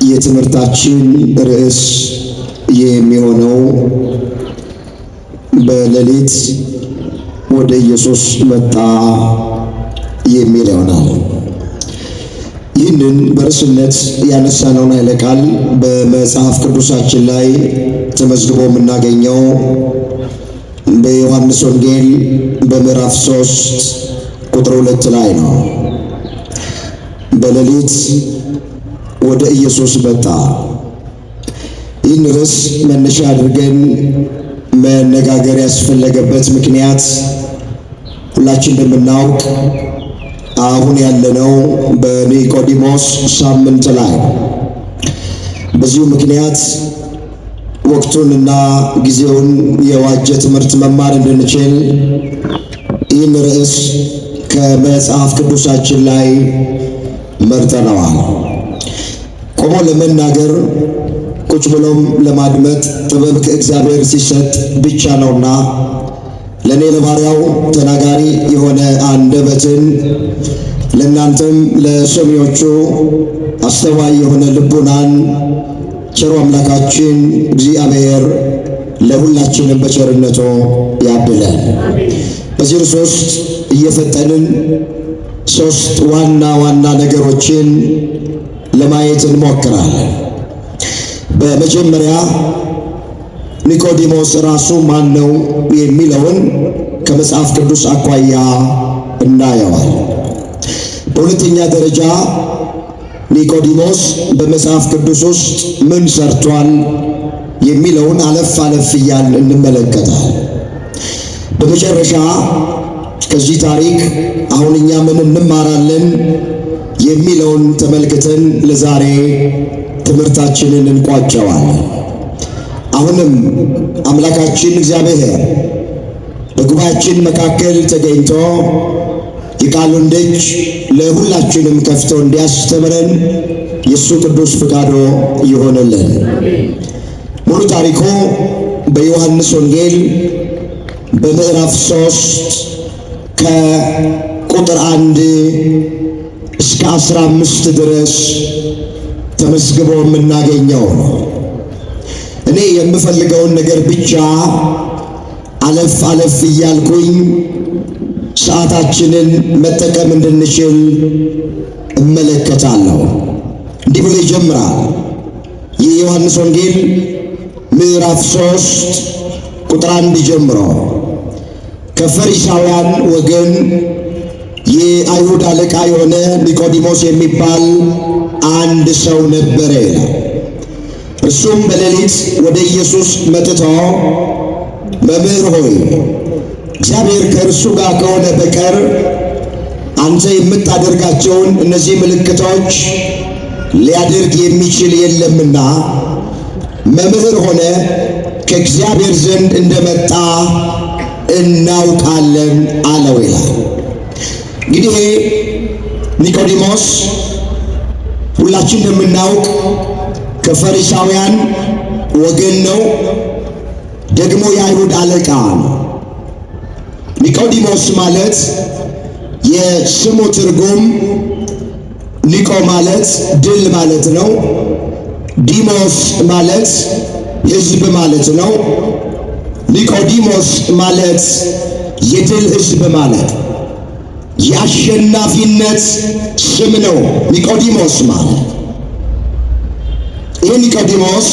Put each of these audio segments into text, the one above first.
የትምህርታችን ርዕስ የሚሆነው በሌሊት ወደ ኢየሱስ መጣ የሚል ይሆናል። ይህንን በርዕስነት ያነሳነውን ኃይለ ቃል በመጽሐፍ ቅዱሳችን ላይ ተመዝግቦ የምናገኘው በዮሐንስ ወንጌል በምዕራፍ 3 ቁጥር 2 ላይ ነው። በሌሊት ወደ ኢየሱስ መጣ። ይህን ርዕስ መነሻ አድርገን መነጋገር ያስፈለገበት ምክንያት ሁላችን እንደምናውቅ አሁን ያለነው በኒቆዲሞስ ሳምንት ላይ ነው። በዚሁ ምክንያት ወቅቱንና ጊዜውን የዋጀ ትምህርት መማር እንድንችል ይህን ርዕስ ከመጽሐፍ ቅዱሳችን ላይ መርጠነዋል። ቆሞ ለመናገር ቁጭ ብሎም ለማድመጥ ጥበብ ከእግዚአብሔር ሲሰጥ ብቻ ነውና ለእኔ ለባሪያው ተናጋሪ የሆነ አንደበትን ለእናንተም ለሰሚዎቹ አስተዋይ የሆነ ልቡናን ቸሩ አምላካችን እግዚአብሔር ለሁላችንም በቸርነቱ ያድለን። በዚህ ርዕስ ውስጥ እየፈጠንን ሶስት ዋና ዋና ነገሮችን ለማየት እንሞክራለን። በመጀመሪያ ኒቆዲሞስ ራሱ ማን ነው የሚለውን ከመጽሐፍ ቅዱስ አኳያ እናየዋል። በሁለተኛ ደረጃ ኒቆዲሞስ በመጽሐፍ ቅዱስ ውስጥ ምን ሰርቷል የሚለውን አለፍ አለፍ እያልን እንመለከታል። በመጨረሻ ከዚህ ታሪክ አሁን እኛ ምን እንማራለን የሚለውን ተመልክተን ለዛሬ ትምህርታችንን እንቋጨዋለን። አሁንም አምላካችን እግዚአብሔር በጉባኤያችን መካከል ተገኝቶ የቃሉን ደጅ ለሁላችንም ከፍቶ እንዲያስተምረን የእሱ ቅዱስ ፍቃዱ ይሆንልን። ሙሉ ታሪኩ በዮሐንስ ወንጌል በምዕራፍ 3 ከቁጥር 1 እስከ 15 ድረስ ተመዝግቦ የምናገኘው ነው። እኔ የምፈልገውን ነገር ብቻ አለፍ አለፍ እያልኩኝ ሰዓታችንን መጠቀም እንድንችል እመለከታለሁ። እንዲህ ብሎ ይጀምራል። የዮሐንስ ወንጌል ምዕራፍ 3 ቁጥር 1 ጀምሮ ከፈሪሳውያን ወገን የአይሁድ አለቃ የሆነ ኒቆዲሞስ የሚባል አንድ ሰው ነበረ ይላል። እርሱም በሌሊት ወደ ኢየሱስ መጥቶ መምህር ሆይ እግዚአብሔር ከእርሱ ጋር ከሆነ በቀር አንተ የምታደርጋቸውን እነዚህ ምልክቶች ሊያደርግ የሚችል የለምና መምህር ሆነ ከእግዚአብሔር ዘንድ እንደመጣ እናውቃለን አለው ይላል። እንግዲህ ኒቆዲሞስ ሁላችን እንደምናውቅ ከፈሪሳውያን ወገን ነው፣ ደግሞ የአይሁድ አለቃ ነው። ኒቆዲሞስ ማለት የስሙ ትርጉም ኒቆ ማለት ድል ማለት ነው። ዲሞስ ማለት ሕዝብ ማለት ነው። ኒቆዲሞስ ማለት የድል ሕዝብ ማለት የአሸናፊነት ስም ነው። ኒቆዲሞስ ማለት ይህ ኒቆዲሞስ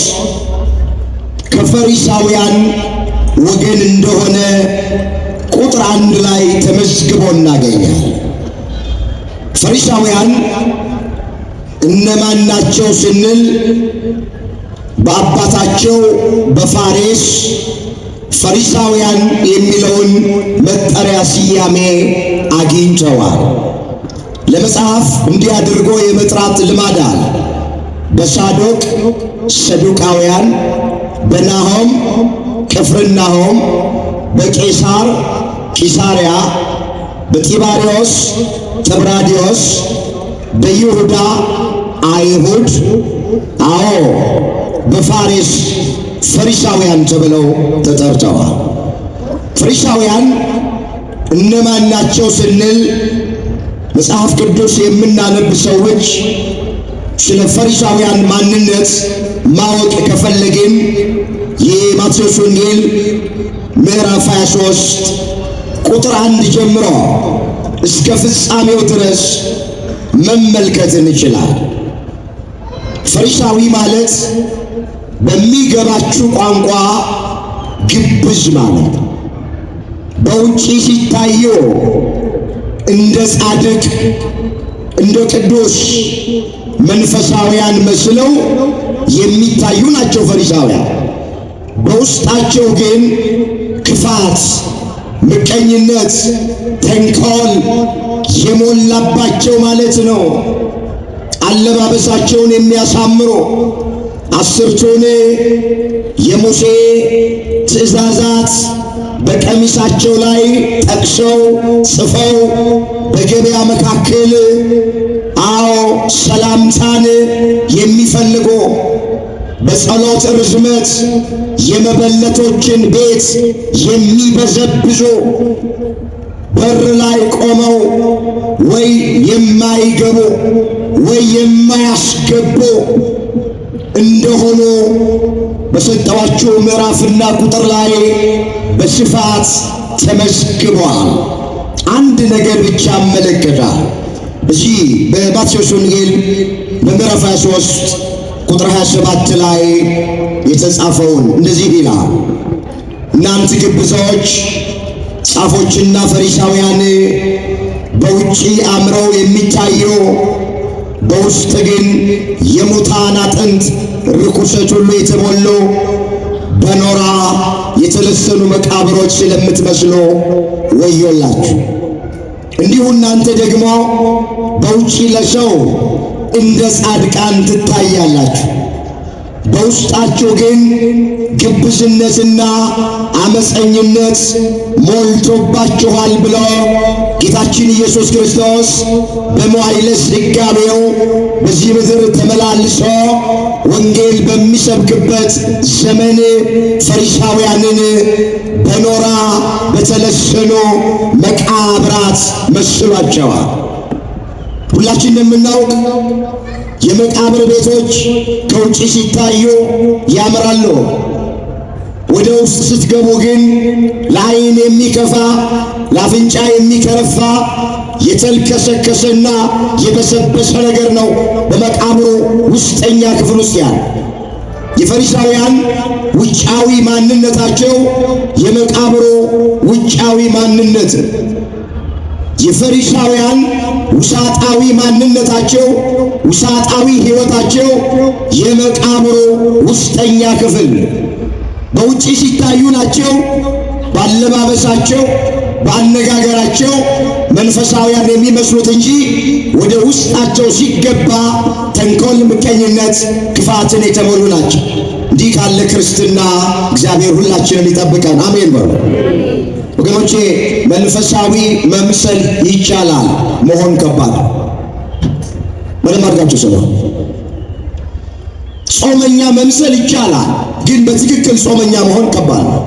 ከፈሪሳውያን ወገን እንደሆነ ቁጥር 1 ላይ ተመዝግቦ እናገኛለን። ፈሪሳውያን እነማን ናቸው ስንል በአባታቸው በፋሬስ ፈሪሳውያን የሚለውን መጠሪያ ስያሜ አግኝተዋል። ለመጽሐፍ እንዲህ አድርጎ የመጥራት ልማድ አለ። በሳዶቅ ሰዱቃውያን፣ በናሆም ቅፍርናሆም፣ በቄሳር ቂሳርያ፣ በጢባሪዎስ ጥብራዲዮስ፣ በይሁዳ አይሁድ፣ አዎ በፋሬስ ፈሪሳውያን ተብለው ተጠርተዋል። ፈሪሳውያን እነማን ናቸው ስንል መጽሐፍ ቅዱስ የምናነብ ሰዎች ስለ ፈሪሳውያን ማንነት ማወቅ ከፈለግን የማቴዎስ ወንጌል ምዕራፍ 23 ቁጥር 1 ጀምሮ እስከ ፍጻሜው ድረስ መመልከት እንችላለን። ፈሪሳዊ ማለት በሚገባችሁ ቋንቋ ግብዝ ማለት በውጪ ሲታዩ እንደ ጻድቅ እንደ ቅዱስ መንፈሳውያን መስለው የሚታዩ ናቸው ፈሪሳውያን። በውስጣቸው ግን ክፋት፣ ምቀኝነት፣ ተንኮል የሞላባቸው ማለት ነው። አለባበሳቸውን የሚያሳምሩ አስርቱን የሙሴ ትእዛዛት በቀሚሳቸው ላይ ጠቅሰው ጽፈው በገበያ መካከል ሰላምታን የሚፈልጉ በጸሎት ርዝመት የመበለቶችን ቤት የሚበዘብዙ በር ላይ ቆመው ወይ የማይገቡ ወይ የማያስገቡ እንደሆኑ በሰጠዋቸው ምዕራፍና ቁጥር ላይ በስፋት ተመዝግቧል። አንድ ነገር ብቻ አመለከታል። በዚህ በማቴዎስ ወንጌል በምዕራፍ 23 ቁጥር 27 ላይ የተጻፈውን እንደዚህ ይላል፣ እናንተ ግብዞች ጻፎችና ፈሪሳውያን በውጪ አምረው የሚታዩ በውስጥ ግን የሙታን አጥንት ርኩሰት ሁሉ የተሞሉ በኖራ የተለሰኑ መቃብሮች ስለምትመስሉ ወዮላችሁ። እንዲሁ እናንተ ደግሞ በውጪ ለሰው እንደ ጻድቃን ትታያላችሁ፣ በውስጣችሁ ግን ግብዝነትና አመፀኝነት ሞልቶባችኋል ብሎ ጌታችን ኢየሱስ ክርስቶስ በመዋዕለ ሥጋዌው በዚህ ምድር ተመላልሶ ወንጌል በሚሰብክበት ዘመን ፈሪሳውያንን በኖራ በተለሰኑ መቃብራት መስሏቸዋል። ሁላችን እንደምናውቅ የመቃብር ቤቶች ከውጭ ሲታዩ ያምራሉ። ወደ ውስጥ ስትገቡ ግን ለዓይን የሚከፋ ለአፍንጫ የሚከረፋ የተልከሰከሰና የበሰበሰ ነገር ነው በመቃብሩ ውስጠኛ ክፍል ውስጥ ያለ። የፈሪሳውያን ውጫዊ ማንነታቸው የመቃብሩ ውጫዊ ማንነት፣ የፈሪሳውያን ውሳጣዊ ማንነታቸው ውሳጣዊ ሕይወታቸው የመቃብሩ ውስጠኛ ክፍል። በውጪ ሲታዩ ናቸው ባለባበሳቸው በአነጋገራቸው መንፈሳውያን የሚመስሉት እንጂ ወደ ውስጣቸው ሲገባ ተንኮል፣ ምቀኝነት፣ ክፋትን የተሞሉ ናቸው። እንዲህ ካለ ክርስትና እግዚአብሔር ሁላችንን ይጠብቀን። አሜን በሉ ወገኖቼ። መንፈሳዊ መምሰል ይቻላል፣ መሆን ከባድ። በደንብ አድርጋችሁ ስሙ። ጾመኛ መምሰል ይቻላል፣ ግን በትክክል ጾመኛ መሆን ከባድ ነው።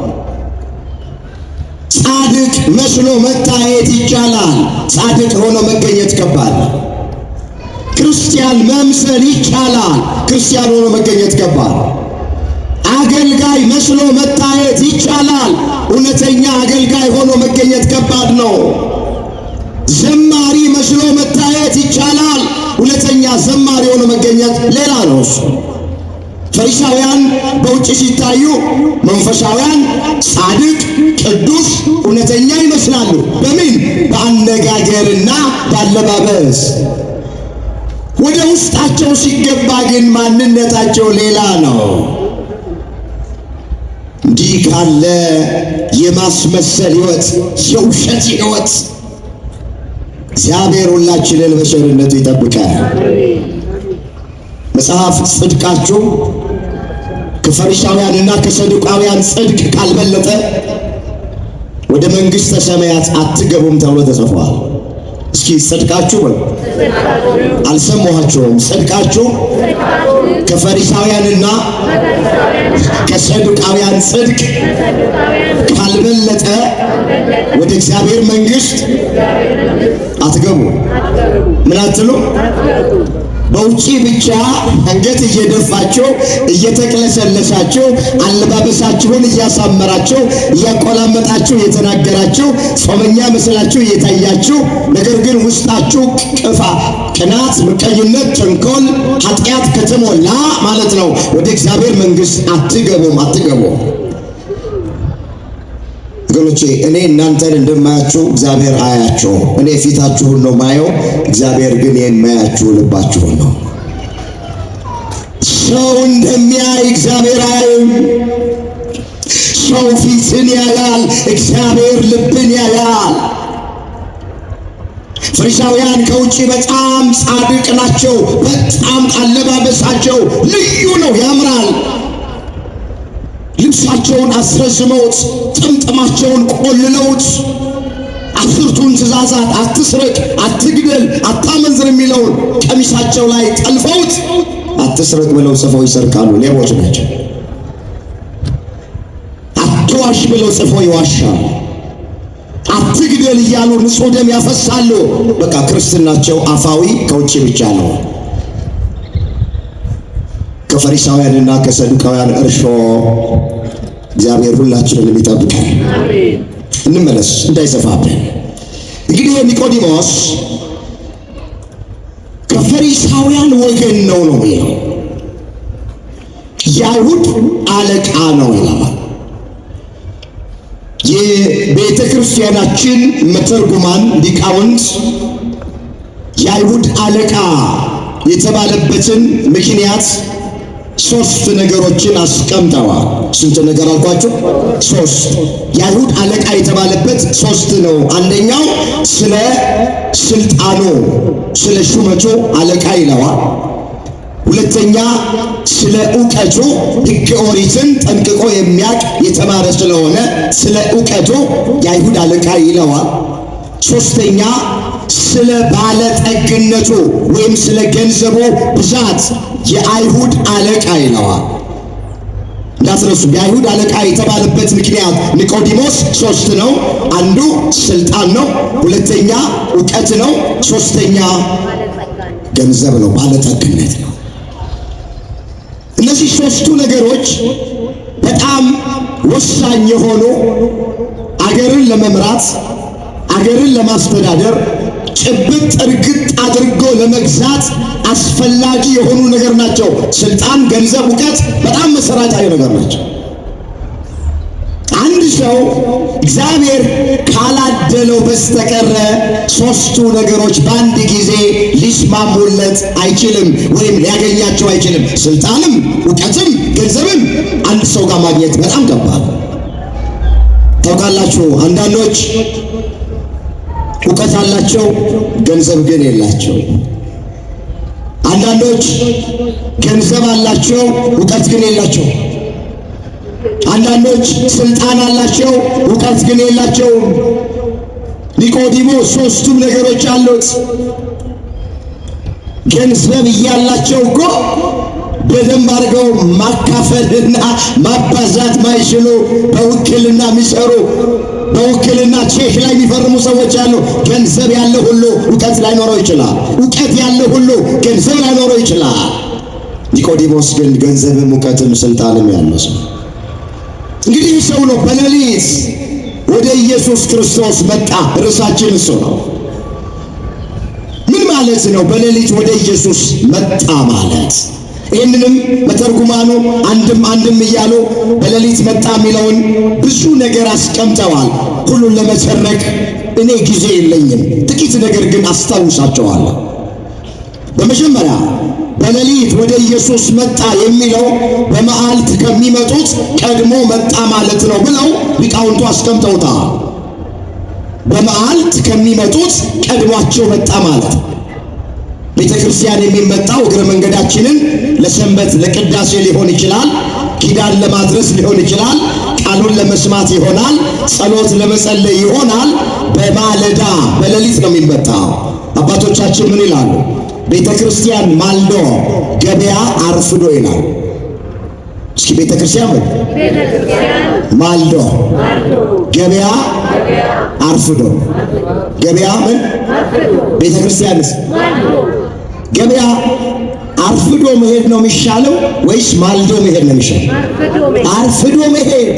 ጻድቅ መስሎ መታየት ይቻላል፣ ጻድቅ ሆኖ መገኘት ከባድ ነው። ክርስቲያን መምሰል ይቻላል፣ ክርስቲያን ሆኖ መገኘት ከባድ ነው። አገልጋይ መስሎ መታየት ይቻላል፣ እውነተኛ አገልጋይ ሆኖ መገኘት ከባድ ነው። ዘማሪ መስሎ መታየት ይቻላል፣ እውነተኛ ዘማሪ ሆኖ መገኘት ሌላ ነው። ፈሪሳውያን በውጭ ሲታዩ መንፈሳውያን፣ ጻድቅ፣ ቅዱስ፣ እውነተኛ ይመስላሉ። በምን? በአነጋገርና በአለባበስ። ወደ ውስጣቸው ሲገባ ግን ማንነታቸው ሌላ ነው። እንዲህ ካለ የማስመሰል ሕይወት፣ የውሸት ሕይወት እግዚአብሔር ሁላችንን በቸርነቱ ይጠብቃል። መጽሐፍ ጽድቃችሁ ከፈሪሳውያንና ከሰዱቃውያን ጽድቅ ካልበለጠ ወደ መንግሥተ ሰማያት አትገቡም ተብሎ ተጽፏል። እስኪ ጽድቃችሁ በሉ። አልሰማኋቸውም። ጽድቃችሁ ከፈሪሳውያንና ከሰዱቃውያን ጽድቅ ካልበለጠ ወደ እግዚአብሔር መንግሥት አትገቡ። ምን አትሉ? በውጪ ብቻ አንገት እየደፋችሁ እየተቅለሰለሳችሁ አለባበሳችሁን እያሳመራችሁ እያቆላመጣችሁ እየተናገራችሁ ጾመኛ መስላችሁ እየታያችሁ ነገር ግን ውስጣችሁ ቅናት፣ ምቀኝነት፣ ተንኮል፣ ኃጢአት ከተሞላ ማለት ነው ወደ እግዚአብሔር መንግሥት አትገቡም። ወገኖቼ እኔ እናንተን እንደማያችሁ እግዚአብሔር አያችሁ። እኔ ፊታችሁን ነው ማየው፣ እግዚአብሔር ግን የማያችሁ ልባችሁን ነው። ሰው እንደሚያይ እግዚአብሔር አያይም። ሰው ፊትን ያያል፣ እግዚአብሔር ልብን ያያል። ፈሪሳውያን ከውጪ በጣም ጻድቅ ናቸው። በጣም አለባበሳቸው ልዩ ነው፣ ያምራል። ልብሳቸውን አስረዝመውት ጥምጥማቸውን ቆልለውት አስርቱን ትእዛዛት አትስረቅ፣ አትግደል፣ አታመንዝር የሚለውን ቀሚሳቸው ላይ ጠልፈውት አትስረቅ ብለው ጽፈው ይሰርቃሉ። ሌቦች ናቸው። አትዋሽ ብለው ጽፈው ይዋሻሉ። አትግደል እያሉ ንጹሕ ደም ያፈሳሉ። በቃ ክርስትናቸው አፋዊ ከውጭ ብቻ ነው። ከፈሪሳውያንና ከሰዱቃውያን እርሾ እግዚአብሔር ሁላችንን ይጠብቃል። አሜን። እንመለስ እንዳይሰፋብን። እንግዲህ ኒቆዲሞስ ከፈሪሳውያን ወገን ነው የሚለው፣ የአይሁድ አለቃ ነው ይላል። የቤተ ክርስቲያናችን መተርጉማን ሊቃውንት የአይሁድ አለቃ የተባለበትን ምክንያት ሶስት ነገሮችን አስቀምጠዋል። ስንት ነገር አልኳችሁ? ሶስት። የአይሁድ አለቃ የተባለበት ሶስት ነው። አንደኛው ስለ ስልጣኑ ስለ ሹመቱ አለቃ ይለዋል። ሁለተኛ ስለ ዕውቀቱ ሕገ ኦሪትን ጠንቅቆ የሚያውቅ የተማረ ስለሆነ ስለ ዕውቀቱ የአይሁድ አለቃ ይለዋል። ሶስተኛ ስለ ባለጠግነቱ ወይም ስለ ገንዘቡ ብዛት የአይሁድ አለቃ ይለዋል። እንዳትረሱ፣ የአይሁድ አለቃ የተባለበት ምክንያት ኒቆዲሞስ ሶስት ነው። አንዱ ስልጣን ነው፣ ሁለተኛ ዕውቀት ነው፣ ሶስተኛ ገንዘብ ነው፣ ባለጠግነት ነው። እነዚህ ሶስቱ ነገሮች በጣም ወሳኝ የሆኑ አገርን ለመምራት አገርን ለማስተዳደር ጭብጥ እርግጥ አድርጎ ለመግዛት አስፈላጊ የሆኑ ነገር ናቸው። ስልጣን፣ ገንዘብ፣ ዕውቀት በጣም መሰረታዊ ነገር ናቸው። አንድ ሰው እግዚአብሔር ካላደለው በስተቀር ሶስቱ ነገሮች በአንድ ጊዜ ሊስማሙለት አይችልም ወይም ሊያገኛቸው አይችልም። ስልጣንም፣ ዕውቀትም ገንዘብም አንድ ሰው ጋር ማግኘት በጣም ከባድ። ታውቃላችሁ፣ አንዳንዶች ዕውቀት አላቸው፣ ገንዘብ ግን የላቸው። አንዳንዶች ገንዘብ አላቸው፣ ዕውቀት ግን የላቸው። አንዳንዶች ስልጣን አላቸው፣ ዕውቀት ግን የላቸውም። ኒቆዲሞስ ሶስቱም ነገሮች አሉት። ገንዘብ እያላቸው እኮ በደንብ አድርገው ማካፈልና ማባዛት ማይችሉ በውክልና የሚሰሩ በውክልና ቼክ ላይ የሚፈርሙ ሰዎች አሉ። ገንዘብ ያለ ሁሉ ዕውቀት ላይኖረው ይችላል። ዕውቀት ያለ ሁሉ ገንዘብ ላይኖረው ይችላል። ኒቆዲሞስ ግን ገንዘብም ዕውቀትም ስልጣንም ያለው ሰው። እንግዲህ ሰው ነው በሌሊት ወደ ኢየሱስ ክርስቶስ መጣ። ርዕሳችን እሱ ነው። ምን ማለት ነው በሌሊት ወደ ኢየሱስ መጣ ማለት? ይህንንም መተርጉማኑ አንድም እያሉ በሌሊት መጣ የሚለውን ብዙ ነገር አስቀምጠዋል። ሁሉን ለመተረክ እኔ ጊዜ የለኝም። ጥቂት ነገር ግን አስታውሳቸዋለሁ። በመጀመሪያ በሌሊት ወደ ኢየሱስ መጣ የሚለው በመዓልት ከሚመጡት ቀድሞ መጣ ማለት ነው ብለው ሊቃውንቱ አስቀምጠውታል። በመዓልት ከሚመጡት ቀድሟቸው መጣ ማለት ነው። ቤተ ክርስቲያን የሚመጣው እግረ መንገዳችንን ለሰንበት ለቅዳሴ ሊሆን ይችላል፣ ኪዳን ለማድረስ ሊሆን ይችላል፣ ቃሉን ለመስማት ይሆናል፣ ጸሎት ለመጸለይ ይሆናል። በማለዳ በሌሊት ነው የሚመጣው። አባቶቻችን ምን ይላሉ? ቤተ ክርስቲያን ማልዶ ገበያ አርፍዶ ይላል። እስኪ ቤተ ክርስቲያን ማልዶ ገበያ አርፍዶ። ገበያ ምን? ቤተ ክርስቲያንስ ገበያ አርፍዶ መሄድ ነው የሚሻለው ወይስ ማልዶ መሄድ ነው የሚሻለው? አርፍዶ መሄድ።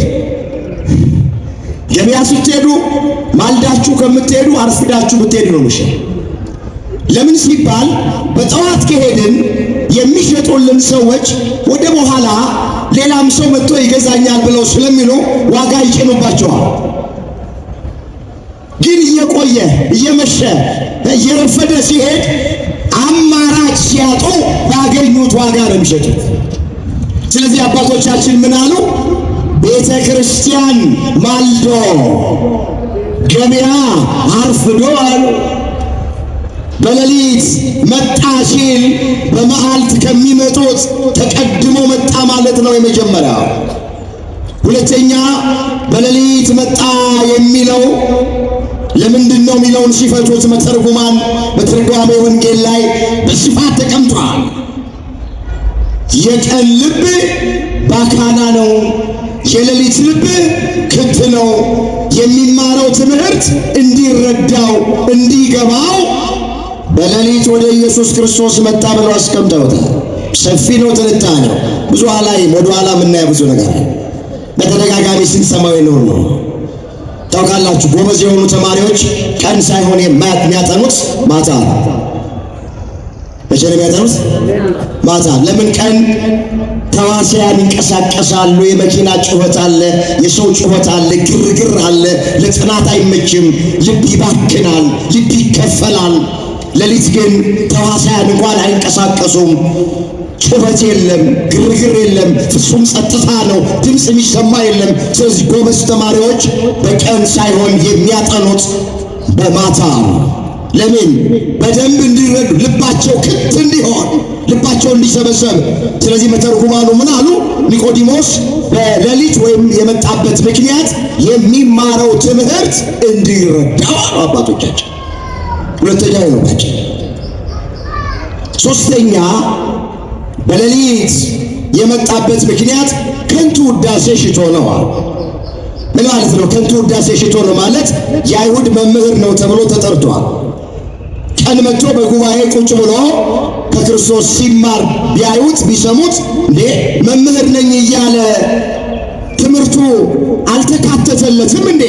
ገበያ ስትሄዱ ማልዳችሁ ከምትሄዱ አርፍዳችሁ ብትሄዱ ነው የሚሻለው። ለምን ሲባል በጠዋት ከሄድን የሚሸጡልን ሰዎች ወደ በኋላ ሌላም ሰው መጥቶ ይገዛኛል ብለው ስለሚሉ ዋጋ ይጭኑባቸዋል። ግን እየቆየ እየመሸ እየረፈደ ሲሄድ አማራጭ ሲያጡ ባገኙት ዋጋ ነው የሚሸጡት። ስለዚህ አባቶቻችን ምን አሉ? ቤተ ክርስቲያን ማልዶ ገበያ አርፍዶ አሉ። በሌሊት መጣ ሲል በመዓልት ከሚመጡት ተቀድሞ መጣ ማለት ነው የመጀመሪያው። ሁለተኛ በሌሊት መጣ የሚለው ለምንድን ነው የሚለውን ሲፈቱት መተርጉማን በትርጓሜ ወንጌል ላይ በስፋት ተቀምጧል። የቀን ልብ ባካና ነው፣ የሌሊት ልብ ክት ነው። የሚማረው ትምህርት እንዲረዳው እንዲገባው በሌሊት ወደ ኢየሱስ ክርስቶስ መጣ ብለው አስቀምጠውታል። ሰፊ ነው ትንታኔው። ብዙ ኋላይም ወደ ኋላ የምናየው ብዙ ነገር በተደጋጋሚ ስንሰማው ይኖር ነው። ታውቃላችሁ ጎበዝ የሆኑ ተማሪዎች ቀን ሳይሆን የሚያጠኑት ማታ ነው። መቼ ነው የሚያጠኑት? ማታ። ለምን? ቀን ተዋሲያን ይንቀሳቀሳሉ፣ የመኪና ጩኸት አለ፣ የሰው ጩኸት አለ፣ ግርግር አለ፣ ለጥናት አይመችም፣ ልብ ይባክናል፣ ልብ ይከፈላል። ሌሊት ግን ተዋሲያን እንኳን አይንቀሳቀሱም፣ ጩኸት የለም፣ ግርግር የለም፣ ፍጹም ጸጥታ ነው፣ ድምፅ የሚሰማ የለም። ስለዚህ ጎበዝ ተማሪዎች በቀን ሳይሆን የሚያጠኑት በማታ ነው። ለምን? በደንብ እንዲረዱ፣ ልባቸው ክት እንዲሆን፣ ልባቸው እንዲሰበሰብ። ስለዚህ መተርጉማኑ ምን አሉ? ኒቆዲሞስ በሌሊት ወይም የመጣበት ምክንያት የሚማረው ትምህርት እንዲረዳው አባቶቻችን። ሁለተኛ ይኖራቸው። ሶስተኛ በሌሊት የመጣበት ምክንያት ከንቱ ውዳሴ ሽቶ ነው። ምን ማለት ነው? ከንቱ ውዳሴ ሽቶ ነው ማለት የአይሁድ መምህር ነው ተብሎ ተጠርቷል። ቀን መጥቶ በጉባኤ ቁጭ ብሎ ከክርስቶስ ሲማር ቢያዩት ቢሰሙት፣ እንዴ መምህር ነኝ እያለ ትምህርቱ አልተካተተለትም እንዴ?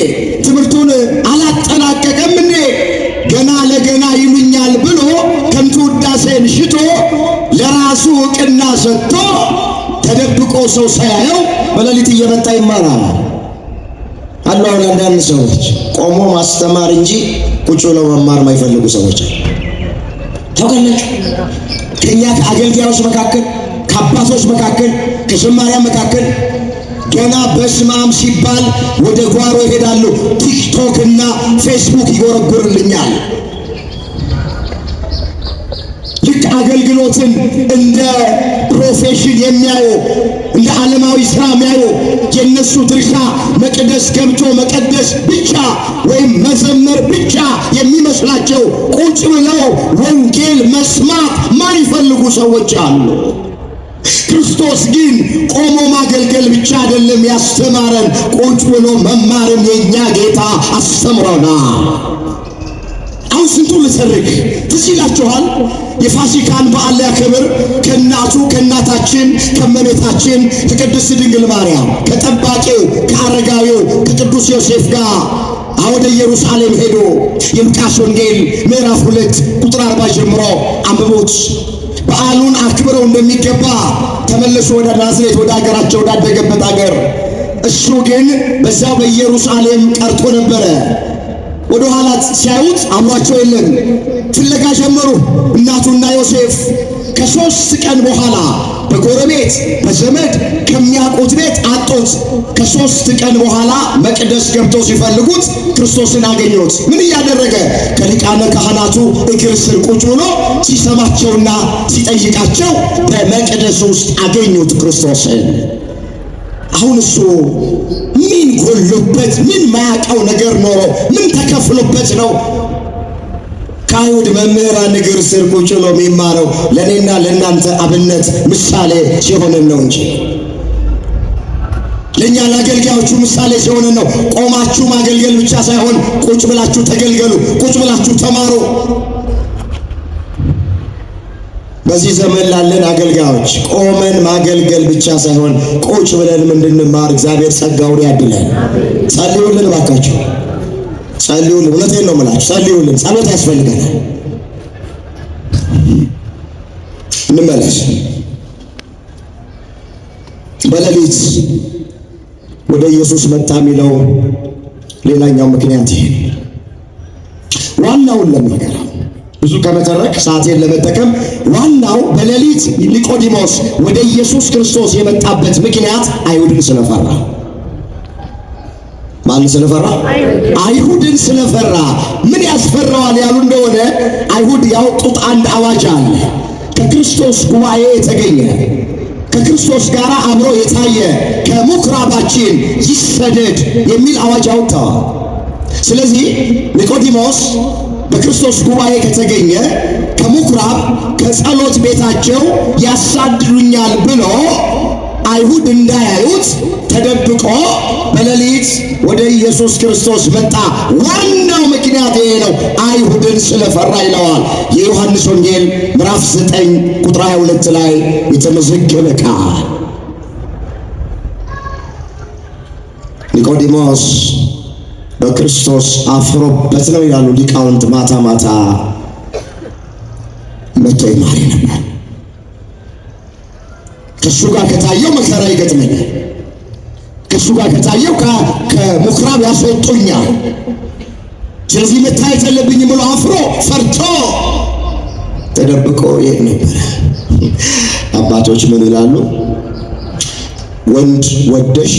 ትምህርቱን አላጠናቀቀም እንዴ? ገና ለገና ይሉኛል ብሎ ከንቱ ውዳሴን ሽቶ ለራሱ ዕውቅና ሰጥቶ ተደብቆ ሰው ሳያየው በሌሊት እየመጣ ይማራል አሉ። አሁን አንዳንድ ሰዎች ቆሞ ማስተማር እንጂ ቁጭ ብለው መማር የማይፈልጉ ሰዎች አሉ። ታውቃላችሁ? ከእኛ ከአገልጋዮች መካከል፣ ከአባቶች መካከል፣ ከዘማሪያን መካከል ገና በስማም ሲባል ወደ ጓሮ ይሄዳሉ። ቲክቶክ እና ፌስቡክ ይጎረጉርልኛል። ልክ አገልግሎትን እንደ ፕሮፌሽን የሚያዩ፣ እንደ ዓለማዊ ስራ የሚያዩ፣ የነሱ ድርሻ መቅደስ ገብቶ መቀደስ ብቻ ወይም መዘመር ብቻ የሚመስላቸው ቁጭ ብለው ወንጌል መስማት ማይፈልጉ ሰዎች አሉ። ክርስቶስ ግን ቆሞ ማገልገል ብቻ አይደለም ያስተማረን፣ ቁጭ ብሎ መማርም የኛ ጌታ አስተምሮናል። አሁን ስንቱን ልተርክ ትዝ ይላችኋል? የፋሲካን በዓል ሊያከብር ከእናቱ ከእናታችን ከእመቤታችን ከቅድስት ድንግል ማርያም ከጠባቂው ከአረጋዊው ከቅዱስ ዮሴፍ ጋር ወደ ኢየሩሳሌም ሄዶ የሉቃስ ወንጌል ምዕራፍ 2 ቁጥር 40 ጀምሮ አንብቦት በዓሉን አክብረው እንደሚገባ ተመለሱ ወደ ናዝሬት ወደ አገራቸው ወዳደገበት አገር። እሱ ግን በዛው በኢየሩሳሌም ቀርቶ ነበረ። ወደ ኋላ ሲያዩት አምሯቸው የለም። ፍለጋ ጀመሩ። እናቱና ዮሴፍ ከ3 ቀን በኋላ በጎረቤት በዘመድ ከሚያውቁት ቤት አጡት። ከ3 ቀን በኋላ መቅደስ ገብተው ሲፈልጉት ክርስቶስን አገኙት። ምን እያደረገ? ከሊቃነ ካህናቱ እግር ስር ቁጭ ብሎ ሲሰማቸውና ሲጠይቃቸው በመቅደስ ውስጥ አገኙት ክርስቶስን። አሁን እሱ ምን ጎሎበት፣ ምን ማያውቀው ነገር ኖሮ፣ ምን ተከፍሎበት ነው ከአይሁድ መምህራን እግር ስር ቁጭ ብሎ የሚማረው? ለእኔና ለእናንተ አብነት ምሳሌ ሲሆንን ነው እንጂ ለእኛ ለአገልጋዮቹ ምሳሌ ሲሆንን ነው። ቆማችሁ ማገልገል ብቻ ሳይሆን ቁጭ ብላችሁ ተገልገሉ፣ ቁጭ ብላችሁ ተማሩ። በዚህ ዘመን ላለን አገልጋዮች ቆመን ማገልገል ብቻ ሳይሆን ቁጭ ብለን እንድንማር እግዚአብሔር ጸጋውን ያድለን። ጸልዩልን ባካችሁ፣ ጸልዩልን። እውነቴን ነው የምላችሁ፣ ጸልዩልን። ጸሎት ያስፈልገናል። እንመለስ። በሌሊት ወደ ኢየሱስ መጣ የሚለው ሌላኛው ምክንያት ይሄ ዋናውን ለሚገራ ብዙ ከመተረክ ሰዓቴን ለመጠቀም ዋናው በሌሊት ኒቆዲሞስ ወደ ኢየሱስ ክርስቶስ የመጣበት ምክንያት አይሁድን ስለፈራ። ማን ስለፈራ? አይሁድን ስለፈራ። ምን ያስፈራዋል ያሉ እንደሆነ አይሁድ ያወጡት አንድ አዋጅ አለ። ከክርስቶስ ጉባኤ የተገኘ ከክርስቶስ ጋር አብሮ የታየ ከምኩራባችን ይሰደድ የሚል አዋጅ አወጣዋል። ስለዚህ ኒቆዲሞስ በክርስቶስ ጉባኤ ከተገኘ ከምኩራብ ከጸሎት ቤታቸው ያሳድዱኛል ብሎ አይሁድ እንዳያዩት ተደብቆ በሌሊት ወደ ኢየሱስ ክርስቶስ መጣ። ዋናው ምክንያት ይሄ ነው፣ አይሁድን ስለፈራ ይለዋል የዮሐንስ ወንጌል ምዕራፍ 9 ቁጥር 22 ላይ የተመዘገበ ቃል። ኒቆዲሞስ በክርስቶስ አፍሮበት ነው ይላሉ ሊቃውንት። ማታ ማታ መጥቶ ይማር ነበር። ከእሱ ጋር ከታየው መከራ ይገጥመኛል፣ ከእሱ ጋር ከታየው ከምኩራብ ያስወጡኛል፣ ስለዚህ መታየት የለብኝም ብሎ አፍሮ ፈርቶ ተደብቆ ይሄድ ነበር። አባቶች ምን ይላሉ? ወንድ ወደሽ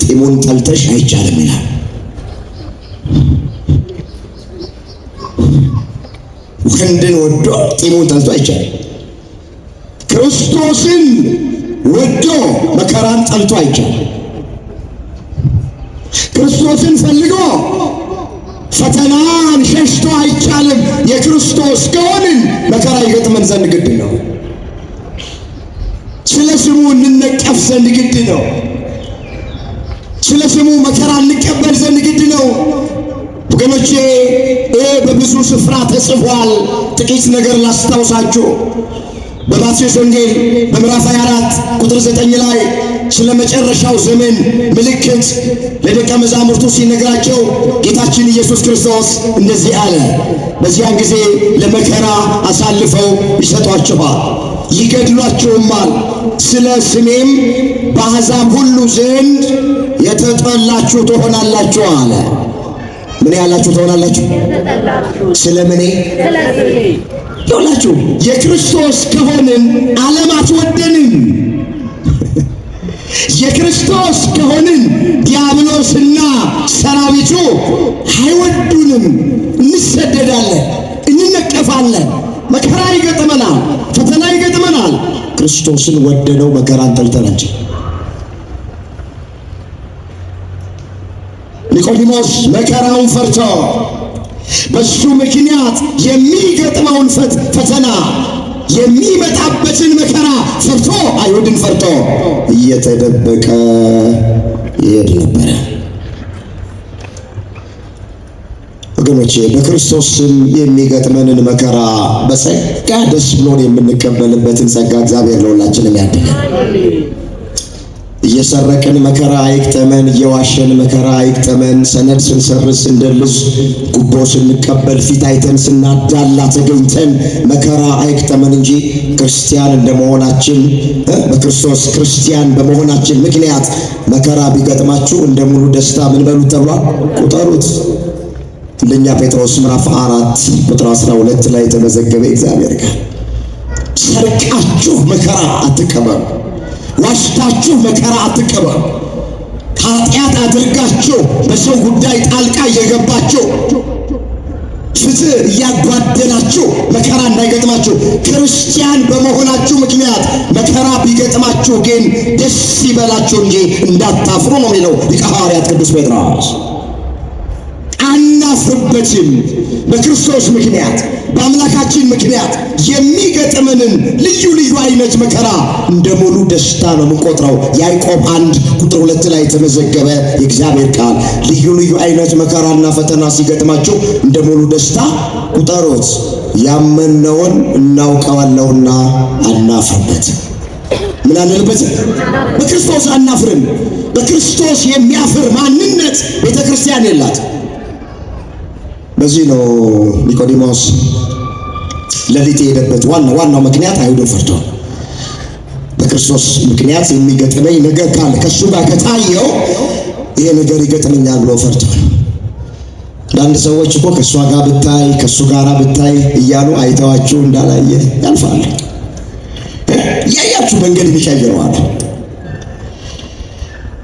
ጢሙን ጠልተሽ አይቻልም ይላል። ወንድን ወዶ ጢሙን ጠልቶ አይቻልም። ክርስቶስን ወዶ መከራን ጠልቶ አይቻልም። ክርስቶስን ፈልጎ ፈተናን ሸሽቶ አይቻልም። የክርስቶስ ከሆንን መከራ ይገጥመን ዘንድ ግድ ነው። ስለ ስሙ እንነቀፍ ዘንድ ግድ ነው። ስለ ስሙ መከራ እንቀበል ዘንድ ግድ ነው። ወገኖቼ ይሄ በብዙ ስፍራ ተጽፏል። ጥቂት ነገር ላስታውሳችሁ። በማቴዎስ ወንጌል በምዕራፍ 24 ቁጥር 9 ላይ ስለ መጨረሻው ዘመን ምልክት ለደቀ መዛሙርቱ ሲነግራቸው ጌታችን ኢየሱስ ክርስቶስ እንደዚህ አለ፣ በዚያን ጊዜ ለመከራ አሳልፈው ይሰጧችኋል፣ ይገድሏችሁማል፣ ስለ ስሜም በአሕዛብ ሁሉ ዘንድ የተጠላችሁ ትሆናላችሁ አለ። ምን ያላችሁ ትሆናላችሁ? ስለ ምኔ? ይኸውላችሁ የክርስቶስ ከሆንን ዓለም አትወደንም። የክርስቶስ ከሆንን ዲያብሎስና ሰራዊቱ አይወዱንም። እንሰደዳለን፣ እንነቀፋለን፣ መከራ ይገጥመናል፣ ፈተና ይገጥመናል። ክርስቶስን ወደነው መከራን ጠልተናቸው። ኒቆዲሞስ መከራውን ፈርቶ በሱ ምክንያት የሚገጥመውን ፈተና የሚመጣበትን መከራ ፈርቶ አይሁድን ፈርቶ እየተደበቀ ይሄድ ነበረ። ወገኖቼ በክርስቶስ ስም የሚገጥመንን መከራ በጸጋ ደስ ብሎን የምንቀበልበትን ጸጋ እግዚአብሔር ለሁላችንም ያድለን። እየሰረቅን መከራ አይግጠመን፣ እየዋሸን መከራ አይግጠመን፣ ሰነድ ስንሰርስ እንደልዝ ጉቦ ስንቀበል ፊት አይተን ስናዳላ ተገኝተን መከራ አይግጠመን እንጂ ክርስቲያን እንደመሆናችን በክርስቶስ ክርስቲያን በመሆናችን ምክንያት መከራ ቢገጥማችሁ እንደ ሙሉ ደስታ ምን በሉት ተብሏል? ቁጠሩት። አንደኛ ጴጥሮስ ምዕራፍ 4 ቁጥር 12 ላይ የተመዘገበ እግዚአብሔር ቃል ሰርቃችሁ መከራ አትቀበሉ፣ ዋሽታችሁ መከራ አትቀበሉ፣ ኃጢአት አድርጋችሁ በሰው ጉዳይ ጣልቃ እየገባችሁ ፍትህ እያጓደላችሁ መከራ እንዳይገጥማችሁ። ክርስቲያን በመሆናችሁ ምክንያት መከራ ቢገጥማችሁ ግን ደስ ይበላችሁ እንጂ እንዳታፍሩ ነው የሚለው ሊቀ ሐዋርያት ቅዱስ ጴጥሮስ። አናፍርበትም። በክርስቶስ ምክንያት በአምላካችን ምክንያት የሚገጥመንን ልዩ ልዩ አይነት መከራ እንደ ሙሉ ደስታ ነው የምንቆጥረው። ያዕቆብ 1:2 ላይ የተመዘገበ የእግዚአብሔር ቃል ልዩ ልዩ አይነት መከራና ፈተና ሲገጥማችሁ እንደ ሙሉ ደስታ ቁጠሩት፣ ያመነውን እናውቀዋለሁና አናፍርበትም። ምን አንልበትም? በክርስቶስ አናፍርም። በክርስቶስ የሚያፍር ማንነት ቤተ ክርስቲያን የላት። በዚህ ነው ኒቆዲሞስ ሌሊት የሄደበት ዋናው ምክንያት አይሁድን ፈርቶ፣ በክርስቶስ ምክንያት የሚገጥመኝ ነገር ካለ ከእሱ ጋር ከታየው ይሄ ነገር ይገጥመኛል ብሎ ፈርቶ። አንዳንድ ሰዎች እኮ ከእሷ ጋር ብታይ ከእሱ ጋር ብታይ እያሉ አይተዋችሁ እንዳላየ ያልፋሉ። ያያችሁ መንገድ ይቀይረዋል።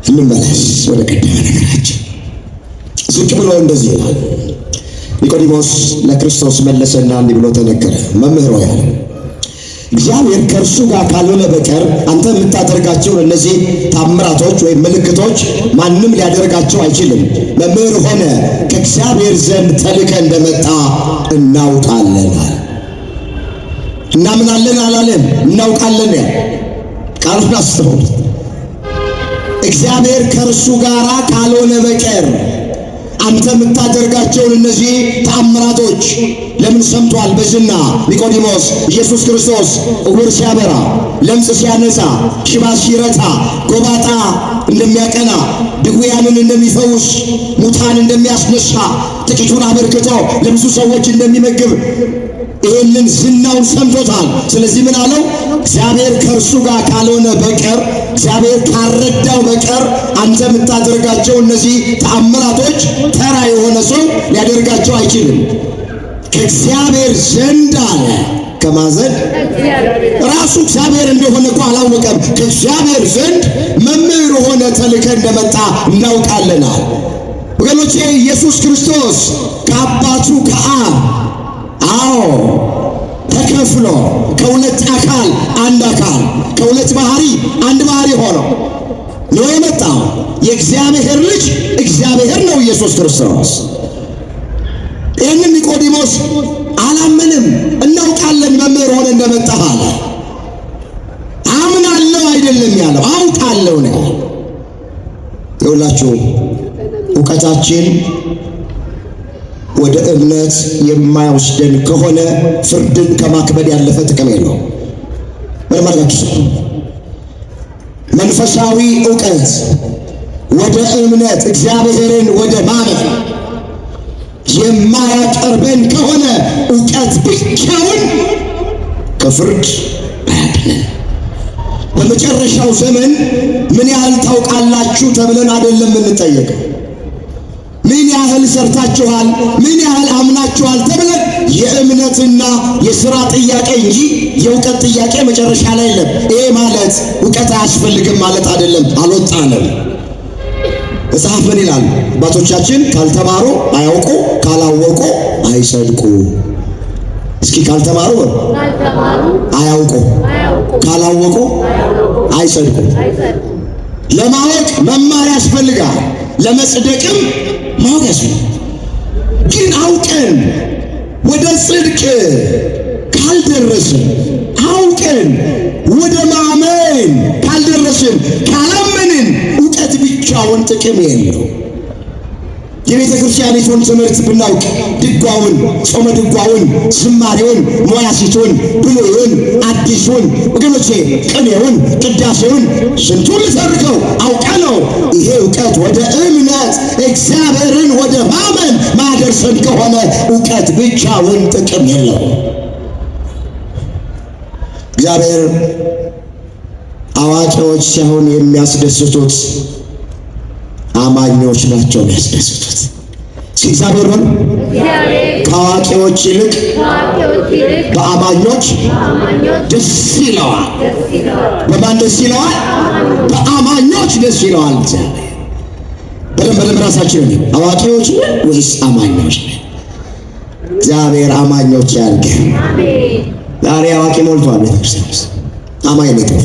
እንመለስ ወደ ቀደመ ነገራችን። ዝቅ ብሎ እንደዚህ ይላል ኒቆዲሞስ ለክርስቶስ መለሰና እንዲህ ብሎ ተነገረ። መምህር ሆይ አለ፣ እግዚአብሔር ከእርሱ ጋር ካልሆነ በቀር አንተ የምታደርጋቸው እነዚህ ታምራቶች ወይም ምልክቶች ማንም ሊያደርጋቸው አይችልም። መምህር ሆነ ከእግዚአብሔር ዘንድ ተልከ እንደመጣ እናውቃለን አለ። እናምናለን አላለም? እናውቃለን። ቃሉን አስተውሉ። እግዚአብሔር ከእርሱ ጋር ካልሆነ በቀር አንተ የምታደርጋቸውን እነዚህ ተአምራቶች ለምን ሰምቷል በዝና ኒቆዲሞስ ኢየሱስ ክርስቶስ ዕውር ሲያበራ፣ ለምጽ ሲያነጻ፣ ሽባ ሲረታ፣ ጎባጣ እንደሚያቀና፣ ድውያንን እንደሚፈውስ፣ ሙታን እንደሚያስነሳ፣ ጥቂቱን አበርክቶ ለብዙ ሰዎች እንደሚመግብ ይህንን ዝናውን ሰምቶታል። ስለዚህ ምን አለው? እግዚአብሔር ከእርሱ ጋር ካልሆነ በቀር እግዚአብሔር ካረዳው በቀር አንተ የምታደርጋቸው እነዚህ ተአምራቶች ተራ የሆነ ሰው ሊያደርጋቸው አይችልም። ከእግዚአብሔር ዘንድ አለ። ከማዘን ራሱ እግዚአብሔር እንደሆነ እኮ አላወቀም። ከእግዚአብሔር ዘንድ መምህር ሆነ ተልከ እንደመጣ እናውቃለናል። ወገኖቼ ኢየሱስ ክርስቶስ ከአባቱ ከአብ ተከፍሎ ከሁለት አካል አንድ አካል ከሁለት ባህሪ አንድ ባህሪ ሆኖ ነው የመጣው። የእግዚአብሔር ልጅ እግዚአብሔር ነው ኢየሱስ ክርስቶስ። ይህንን ኒቆዲሞስ አላመንም። እናውቃለን መምህር ሆነ እንደመጣህ አለ። አምናለሁ አይደለም ያለው፣ አውቃለሁ ነው። ይኸውላችሁ እውቀታችን ወደ እምነት የማይወስደን ከሆነ ፍርድን ከማክበድ ያለፈ ጥቅም የለው። መንፈሳዊ እውቀት ወደ እምነት እግዚአብሔርን ወደ ማመን የማያቀርበን ከሆነ እውቀት ብቻውን ከፍርድ አያድነን። በመጨረሻው ዘመን ምን ያህል ታውቃላችሁ ተብለን አይደለም የምንጠየቀው። ምን ያህል ሰርታችኋል፣ ምን ያህል አምናችኋል ተብለን የእምነትና የሥራ ጥያቄ እንጂ የእውቀት ጥያቄ መጨረሻ ላይ የለም። ይሄ ማለት እውቀት አያስፈልግም ማለት አይደለም። አልወጣንም። መጽሐፍ ምን ይላል? አባቶቻችን ካልተማሩ አያውቁ፣ ካላወቁ አይጸድቁ። እስኪ ካልተማሩ አያውቁ፣ ካላወቁ አይጸድቁ። ለማወቅ መማር ያስፈልጋል። ለመጽደቅም ማወቅ ያስፈልጋል። ግን አውቀን ወደ ጽድቅ ካልደረስን፣ አውቀን ወደ ማመን ካልደረስን፣ ካላመንን እውቀት ብቻውን ጥቅም የለው። የቤተ ክርስቲያኒቱን ትምህርት ብናውቅ ድጓውን፣ ጾመ ድጓውን፣ ዝማሬውን፣ መዋሥዕቱን፣ ብሉይን፣ አዲሱን ወገኖቼ ቅኔውን፣ ቅዳሴውን ስንቱን ልተርከው አውቀነው ይሄ እውቀት ወደ እምነት እግዚአብሔርን ወደ ማመን ማደርሰን ከሆነ እውቀት ብቻውን ጥቅም የለው። እግዚአብሔር አዋቂዎች ሳይሆን የሚያስደስቱት አማኞች ናቸው የሚያስደስቱት። እግዚአብሔር ሆነ ከአዋቂዎች ይልቅ በአማኞች ደስ ይለዋል። በማን ደስ ይለዋል? በአማኞች ደስ ይለዋል። በደንብ ራሳችን አዋቂዎች ወይስ አማኞች? እግዚአብሔር አማኞች ያድርገን። ዛሬ አዋቂ ሞልቷል ቤተክርስቲያን ውስጥ፣ አማኝ ነው።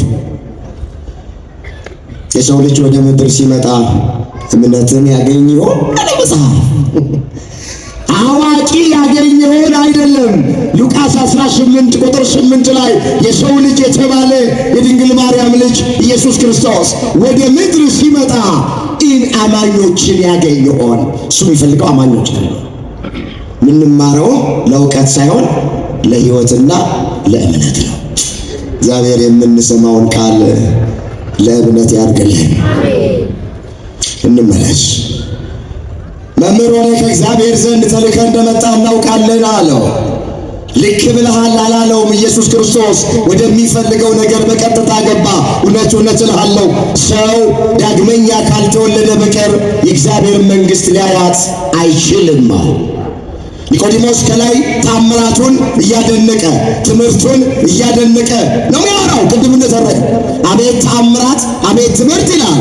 የሰው ልጅ ወደ ምድር ሲመጣ እምነትን ያገኝ ይሆን? አለ መጽሐፍ። አዋቂ ያገኘውን አይደለም። ሉቃስ 18 ቁጥር 8 ላይ የሰው ልጅ የተባለ የድንግል ማርያም ልጅ ኢየሱስ ክርስቶስ ወደ ምድር ሲመጣ አማኞችን ያገኝ ይሆን? እሱ የሚፈልገው አማኞች ነው። ምንማረው ለእውቀት ሳይሆን ለሕይወትና ለእምነት ነው። እግዚአብሔር የምንሰማውን ቃል ለእምነት ያድርግልን። እንመለስ። መምህር ሆነ ከእግዚአብሔር ዘንድ ተልከህ እንደመጣ እናውቃለን አለው። ልክ ብለሃል አላለውም። ኢየሱስ ክርስቶስ ወደሚፈልገው ነገር በቀጥታ ገባ። እውነት እውነት እልሃለሁ ሰው ዳግመኛ ካልተወለደ በቀር የእግዚአብሔር መንግሥት ሊያያት አይችልም። ኒቆዲሞስ ከላይ ታምራቱን እያደነቀ ትምህርቱን እያደነቀ ነው ያወራው። ቅድም እንደተረከ አቤት ታምራት አቤት ትምህርት ይላል።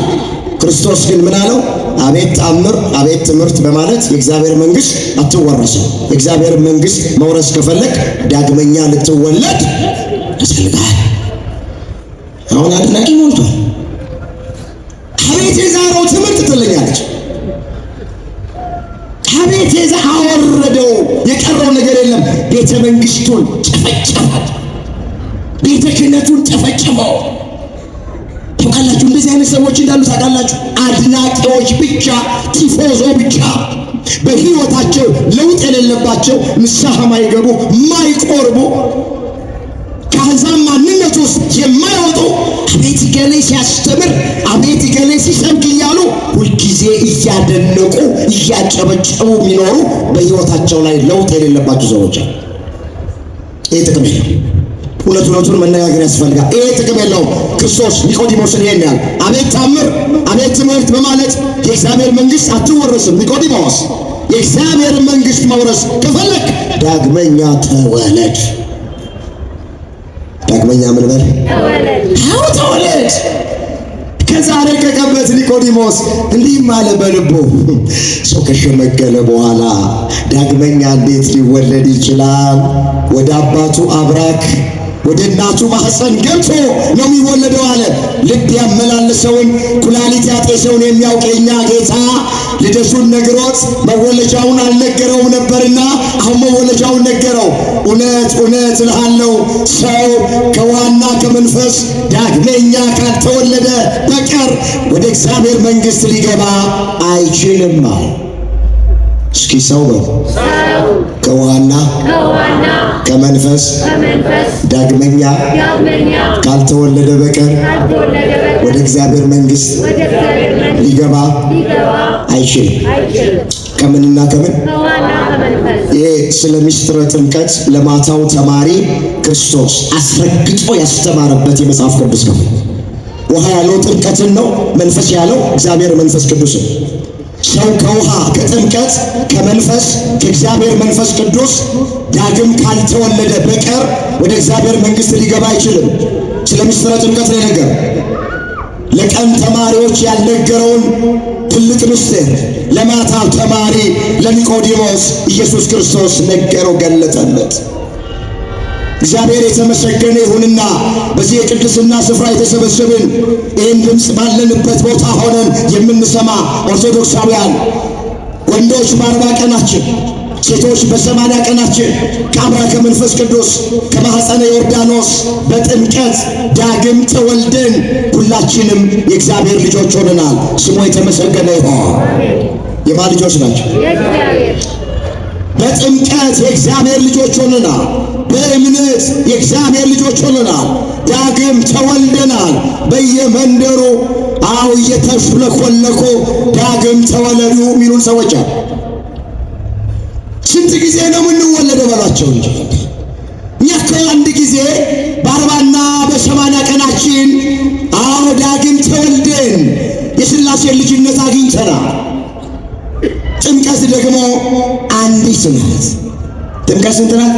ክርስቶስ ግን ምን አለው? አቤት ታምር አቤት ትምህርት በማለት የእግዚአብሔር መንግሥት አትወረስም። የእግዚአብሔር መንግሥት መውረስ ከፈለግ ዳግመኛ ልትወለድ ያስፈልጋል። አሁን አድናቂ ሞልቷል። አቤት የዛሬው ትምህርት ትለኛለች። አቤት የዛ አወረደው። የቀረው ነገር የለም። ቤተ መንግሥቱን ጨፈጨፈው። ቤተ ክህነቱን ጨፈጨፈው። ታውቃላችሁ እንደዚህ አይነት ሰዎች እንዳሉ ታውቃላችሁ። አድናቂዎች ብቻ፣ ቲፎዞ ብቻ፣ በሕይወታቸው ለውጥ የሌለባቸው፣ ንስሐ ማይገቡ፣ ማይቆርቡ፣ ከአሕዛብ ማንነት ውስጥ የማይወጡ አቤት ገሌ ሲያስተምር አቤት ገሌ ሲሰብክ እያሉ ሁልጊዜ እያደነቁ እያጨበጨቡ የሚኖሩ በሕይወታቸው ላይ ለውጥ የሌለባቸው ሰዎች አሉ። ይህ ጥቅም የለው። እውነቱን መነጋገር ያስፈልጋል። ይሄ ጥቅም የለውም። ክርስቶስ ኒቆዲሞስን ይሄን ያህል አቤት ታምር አቤት ትምህርት በማለት የእግዚአብሔር መንግሥት አትወረስም። ኒቆዲሞስ የእግዚአብሔር መንግሥት መውረስ ከፈለግ ዳግመኛ ተወለድ። ዳግመኛ ምን በል? ተወለድ። ከዛሬ ከቀበት ኒቆዲሞስ እንዲህም አለ በልቡ፣ ሰው ከሸመገለ በኋላ ዳግመኛ እንዴት ሊወለድ ይችላል? ወደ አባቱ አብራክ ወደ እናቱ ማህፀን ገብቶ ነው የሚወለደው አለ። ልብ ያመላለሰውን ኩላሊት ያጤሰውን የሚያውቅ የኛ ጌታ ልደቱን ነግሮት መወለጃውን አልነገረውም ነበርና አሁን መወለጃውን ነገረው። እውነት እውነት እልሃለሁ ሰው ከውሃና ከመንፈስ ዳግመኛ ካልተወለደ በቀር ወደ እግዚአብሔር መንግሥት ሊገባ አይችልም። እስኪ ሰው ከውሃና ከመንፈስ ዳግመኛ ካልተወለደ በቀር ወደ እግዚአብሔር መንግሥት ሊገባ አይችልም። ከምንና ከምን? ይሄ ስለ ምስጢረ ጥምቀት ለማታው ተማሪ ክርስቶስ አስረግጦ ያስተማረበት የመጽሐፍ ቅዱስ ነው። ውሃ ያለው ጥምቀትን ነው። መንፈስ ያለው እግዚአብሔር መንፈስ ቅዱስ ነው። ሰው ከውሃ ከጥምቀት ከመንፈስ ከእግዚአብሔር መንፈስ ቅዱስ ዳግም ካልተወለደ በቀር ወደ እግዚአብሔር መንግሥት ሊገባ አይችልም። ስለ ምስጢረ ጥምቀት ነው ነገር ለቀን ተማሪዎች ያልነገረውን ትልቅ ምስጢር ለማታው ተማሪ ለኒቆዲሞስ ኢየሱስ ክርስቶስ ነገረው፣ ገለጠለት። እግዚአብሔር የተመሰገነ ይሁንና በዚህ የቅድስና ስፍራ የተሰበሰብን ይህን ድምፅ ባለንበት ቦታ ሆነን የምንሰማ ኦርቶዶክሳውያን ወንዶች በ40 ቀናችን ሴቶች በ80 ቀናችን ከአምላከ መንፈስ ቅዱስ ከማኅፀነ ዮርዳኖስ በጥምቀት ዳግም ተወልደን ሁላችንም የእግዚአብሔር ልጆች ሆነናል። ስሙ የተመሰገነ ይሁን። የማን ልጆች ናቸው? በጥምቀት የእግዚአብሔር ልጆች ሆነናል። በእምነት የእግዚአብሔር ልጆች ሆነናል። ዳግም ተወልደናል። በየመንደሩ እየተሽለኮለኮ ዳግም ተወለዱ የሚሉን ሰዎች አሉ። ስንት ጊዜ ነው የምንወለደው በሏቸው እንጂ እኛ ከአንድ ጊዜ በ40ና በ80 ቀናችን ዳግም ተወልደን የሥላሴ ልጅነት አግኝተናል። ጥምቀት ደግሞ አንዲት ናት። ጥምቀት ስንት ናት?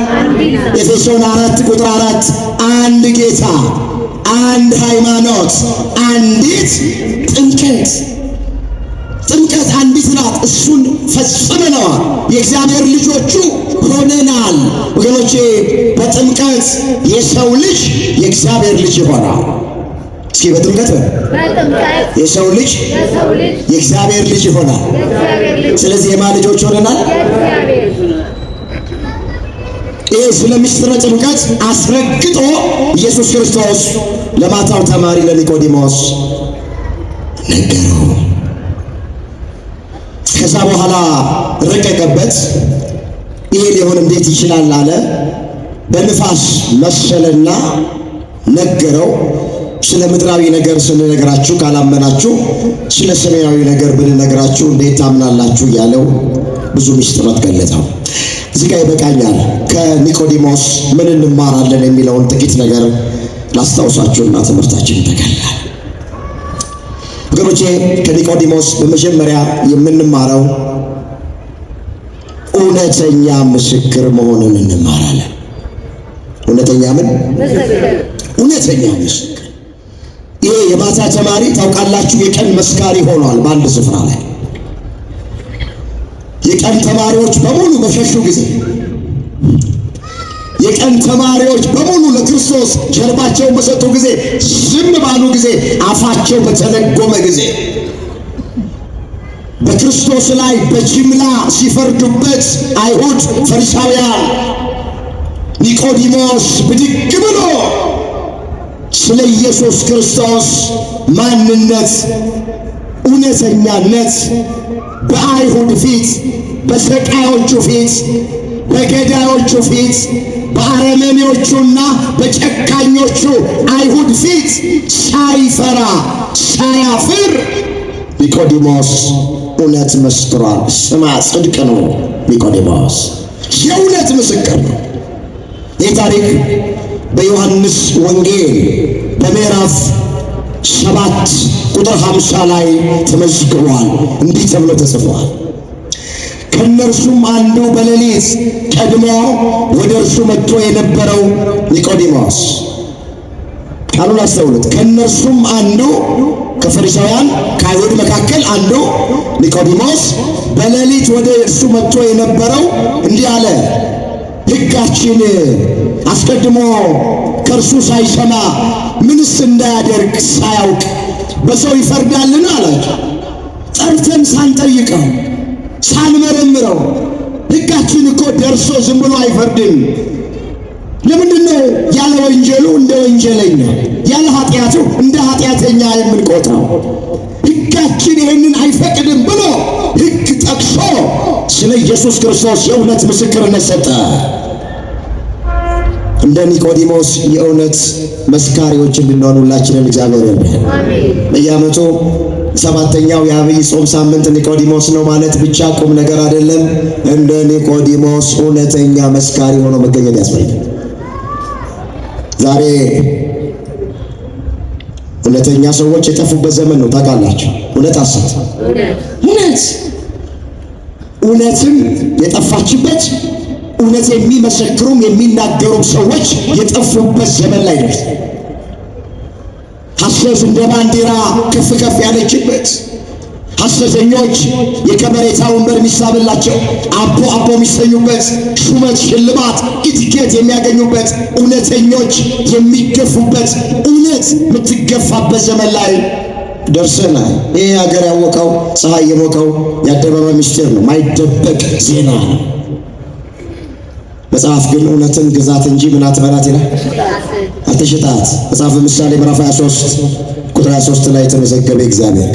ኤፌሶን 4 ቁጥር 4 አንድ ጌታ፣ አንድ ሃይማኖት፣ አንዲት ጥምቀት። ጥምቀት አንዲት ናት። እሱን ፈጽመነዋል። የእግዚአብሔር ልጆቹ ሆነናል። ወገኖቼ በጥምቀት የሰው ልጅ የእግዚአብሔር ልጅ ይሆናል። እስኪ በጥምቀት የሰው ልጅ የእግዚአብሔር ልጅ ይሆናል። ስለዚህ የማን ልጆች ሆነናል? ይህ ስለ ምስጢረ ጥምቀት አስረግጦ ኢየሱስ ክርስቶስ ለማታው ተማሪ ለኒቆዲሞስ ነገረው። ከዛ በኋላ ረቀቀበት። ይሄ ሊሆን እንዴት ይችላል አለ። በንፋስ መሰለና ነገረው። ስለ ምድራዊ ነገር ስንነግራችሁ ካላመናችሁ ስለ ሰማያዊ ነገር ብንነግራችሁ እንዴት ታምናላችሁ እያለው ብዙ ምስጢራት ገለጠው። እዚህ ጋር ይበቃኛል። ከኒቆዲሞስ ምን እንማራለን የሚለውን ጥቂት ነገር ላስታውሳችሁና ትምህርታችን ይጠቃልላል። ወገኖቼ ከኒቆዲሞስ በመጀመሪያ የምንማረው እውነተኛ ምስክር መሆንን እንማራለን። እውነተኛ ምን? እውነተኛ ምስክር። ይሄ የማታ ተማሪ ታውቃላችሁ የቀን መስካሪ ሆኗል። በአንድ ስፍራ ላይ የቀን ተማሪዎች በሙሉ በሸሹ ጊዜ፣ የቀን ተማሪዎች በሙሉ ለክርስቶስ ጀርባቸውን በሰጡ ጊዜ፣ ዝም ባሉ ጊዜ፣ አፋቸው በተለጎመ ጊዜ፣ በክርስቶስ ላይ በጅምላ ሲፈርዱበት አይሁድ ፈሪሳውያን፣ ኒቆዲሞስ ብድግ ብሎ ስለ ኢየሱስ ክርስቶስ ማንነት፣ እውነተኛነት በአይሁድ ፊት፣ በሰቃዮቹ ፊት፣ በገዳዮቹ ፊት፣ በአረመኔዎቹና በጨካኞቹ አይሁድ ፊት ሳይፈራ ሳያፍር ኒቆዲሞስ እውነት መስክሯል። ስማ ጽድቅ ነው። ኒቆዲሞስ የእውነት ምስክር ነው። ይህ ታሪክ በዮሐንስ ወንጌል በምዕራፍ 7 ቁጥር 50 ላይ ተመዝግቧል። እንዲህ ተብሎ ተጽፏል። ከእነርሱም አንዱ በሌሊት ቀድሞ ወደ እርሱ መጥቶ የነበረው ኒቆዲሞስ፣ ቃሉን አስተውሉት። ከእነርሱም አንዱ ከፈሪሳውያን ከአይሁድ መካከል አንዱ ኒቆዲሞስ በሌሊት ወደ እርሱ መጥቶ የነበረው እንዲህ አለ። ሕጋችን አስቀድሞ ከእርሱ ሳይሰማ ምንስ እንዳያደርግ ሳያውቅ በሰው ይፈርዳልን አላቸው። ጠርተን ሳንጠይቀው ሳንመረምረው ሕጋችን እኮ ደርሶ ዝም ብሎ አይፈርድም። ለምንድን ነው ያለ ወንጀሉ እንደ ወንጀለኛ ያለ ኃጢአቱ እንደ ኃጢአተኛ የምንቆጥረው? ሕጋችን ይህንን አይፈቅድም ብሎ ሕግ ጠቅሶ ስለ ኢየሱስ ክርስቶስ የእውነት ምስክርነት ሰጠ። እንደ ኒቆዲሞስ የእውነት መስካሪዎች እንድንሆን ሁላችንን እግዚአብሔር ይርዳን። በየዓመቱ ሰባተኛው የአብይ ጾም ሳምንት ኒቆዲሞስ ነው ማለት ብቻ ቁም ነገር አይደለም። እንደ ኒቆዲሞስ እውነተኛ መስካሪ ሆኖ መገኘት ያስፈልጋል። ዛሬ እውነተኛ ሰዎች የጠፉበት ዘመን ነው። ታውቃላችሁ፣ እውነት ሐሰት፣ እውነትም የጠፋችበት፣ እውነት የሚመሰክሩም የሚናገሩም ሰዎች የጠፉበት ዘመን ላይ ነው። ሐሰት እንደ ባንዲራ ከፍ ከፍ ያለችበት፣ ሐሰተኞች የከበሬታ ወንበር የሚሳብላቸው፣ አቦ የሚሰኙበት፣ ሹመት ሽልማት ኢቲኬት የሚያገኙበት፣ እውነተኞች የሚገፉበት፣ እውነት የምትገፋበት ዘመን ላይ ደርሰናል። ይህ ሀገር ያወቀው ፀሐይ የሞቀው የአደባባይ ምስጢር ነው፣ ማይደበቅ ዜና ነው። መጽሐፍ ግን እውነትን ግዛት እንጂ ምን አትበላት ይላል፣ አትሽጣት። መጽሐፍ ምሳሌ ምዕራፍ 23 ቁጥር 23 ላይ የተመዘገበ እግዚአብሔር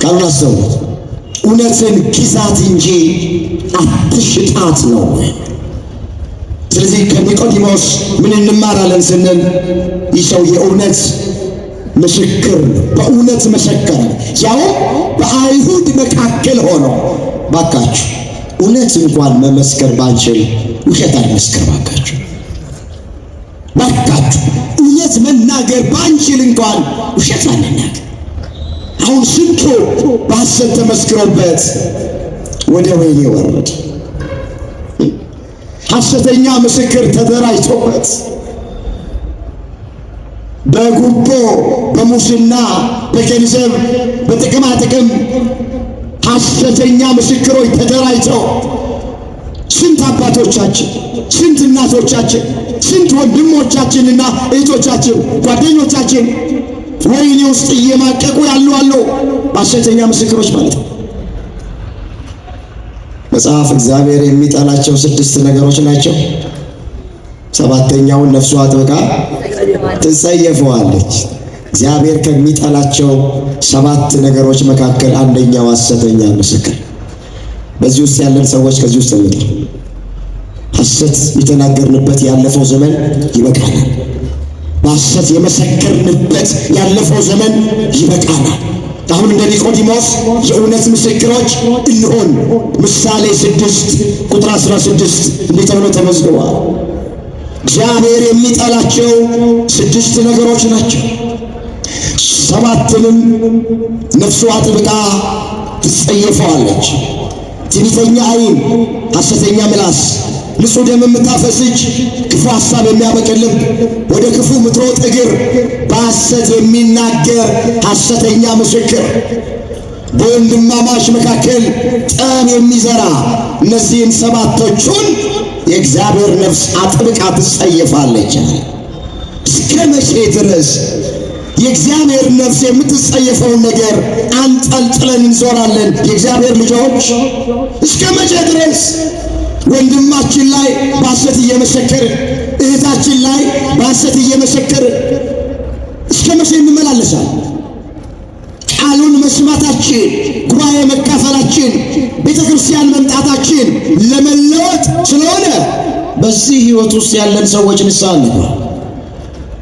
ቃሉን አስተውሉት። እውነትን ግዛት እንጂ አትሽጣት ነው። ስለዚህ ከኒቆዲሞስ ምን እንማራለን ስንል ይህ ሰው የእውነት ምስክር ነው። በእውነት መሰከረ፣ ያውም በአይሁድ መካከል ሆኖ። ባካችሁ እውነት እንኳን መመስከር ባንችል ውሸት አልመስከር። ባካችሁ እውነት መናገር ባንችል እንኳን ውሸት አንናገር። አሁን ስንቱ በሐሰት ተመስክሮበት ወደ ወህኒ ወረደ። ሐሰተኛ ምስክር ተደራጅቶበት በጉቦ በሙስና በገንዘብ በጥቅማ ጥቅም ሐሰተኛ ምስክሮች ተደራጅተው ስንት አባቶቻችን፣ ስንት እናቶቻችን፣ ስንት ወንድሞቻችንና እህቶቻችን ጓደኞቻችን ወይኔ ውስጥ እየማቀቁ ያሉ አሉ፣ ሐሰተኛ ምስክሮች ማለት ነው። መጽሐፍ እግዚአብሔር የሚጠላቸው 6 ነገሮች ናቸው። 7ኛውን ነፍሱ አጥብቃ ትጸየፈዋለች። እግዚአብሔር ከሚጠላቸው 7 ነገሮች መካከል አንደኛው ሐሰተኛ ምስክር። በዚህ ውስጥ ያለን ሰዎች ከዚህ ውስጥ እንውጣ። ሐሰት የተናገርንበት ያለፈው ዘመን ይበቃናል። በሐሰት የመሰከርንበት ያለፈው ዘመን ይበቃናል። አሁን እንደ ኒቆዲሞስ የእውነት ምስክሮች እንሆን። ምሳሌ 6 ቁጥር 16 እንዲህ ተብሎ ተመዝግቧል። እግዚአብሔር የሚጠላቸው 6 ነገሮች ናቸው። 7ንም ነፍሱ አጥብቃ ትጸየፈዋለች። ትዕቢተኛ ዓይን፣ ሐሰተኛ ምላስ፣ ንጹሕ ደም የምታፈስጅ፣ ክፉ ሐሳብ የሚያበቅል ልብ፣ ወደ ክፉ ምትሮጥ እግር፣ በሐሰት የሚናገር ሐሰተኛ ምስክር፣ በወንድማማች መካከል ጠብ የሚዘራ። እነዚህን 7ቶቹን የእግዚአብሔር ነፍስ አጥብቃ ትጸየፋለች። እስከ መቼ ድረስ የእግዚአብሔር ነፍስ የምትጸየፈውን ነገር አንጠልጥለን እንዞራለን? የእግዚአብሔር ልጆች እስከ መቼ ድረስ ወንድማችን ላይ በሐሰት እየመሰከርን፣ እህታችን ላይ በሐሰት እየመሰከርን እስከ መቼ እንመላለሳለን? ቃሉን መስማታችን፣ ጉባኤ መካፈላችን፣ ቤተ ክርስቲያን መምጣታችን ለመለወጥ ስለሆነ በዚህ ሕይወት ውስጥ ያለን ሰዎች ንስሐ እንግባ።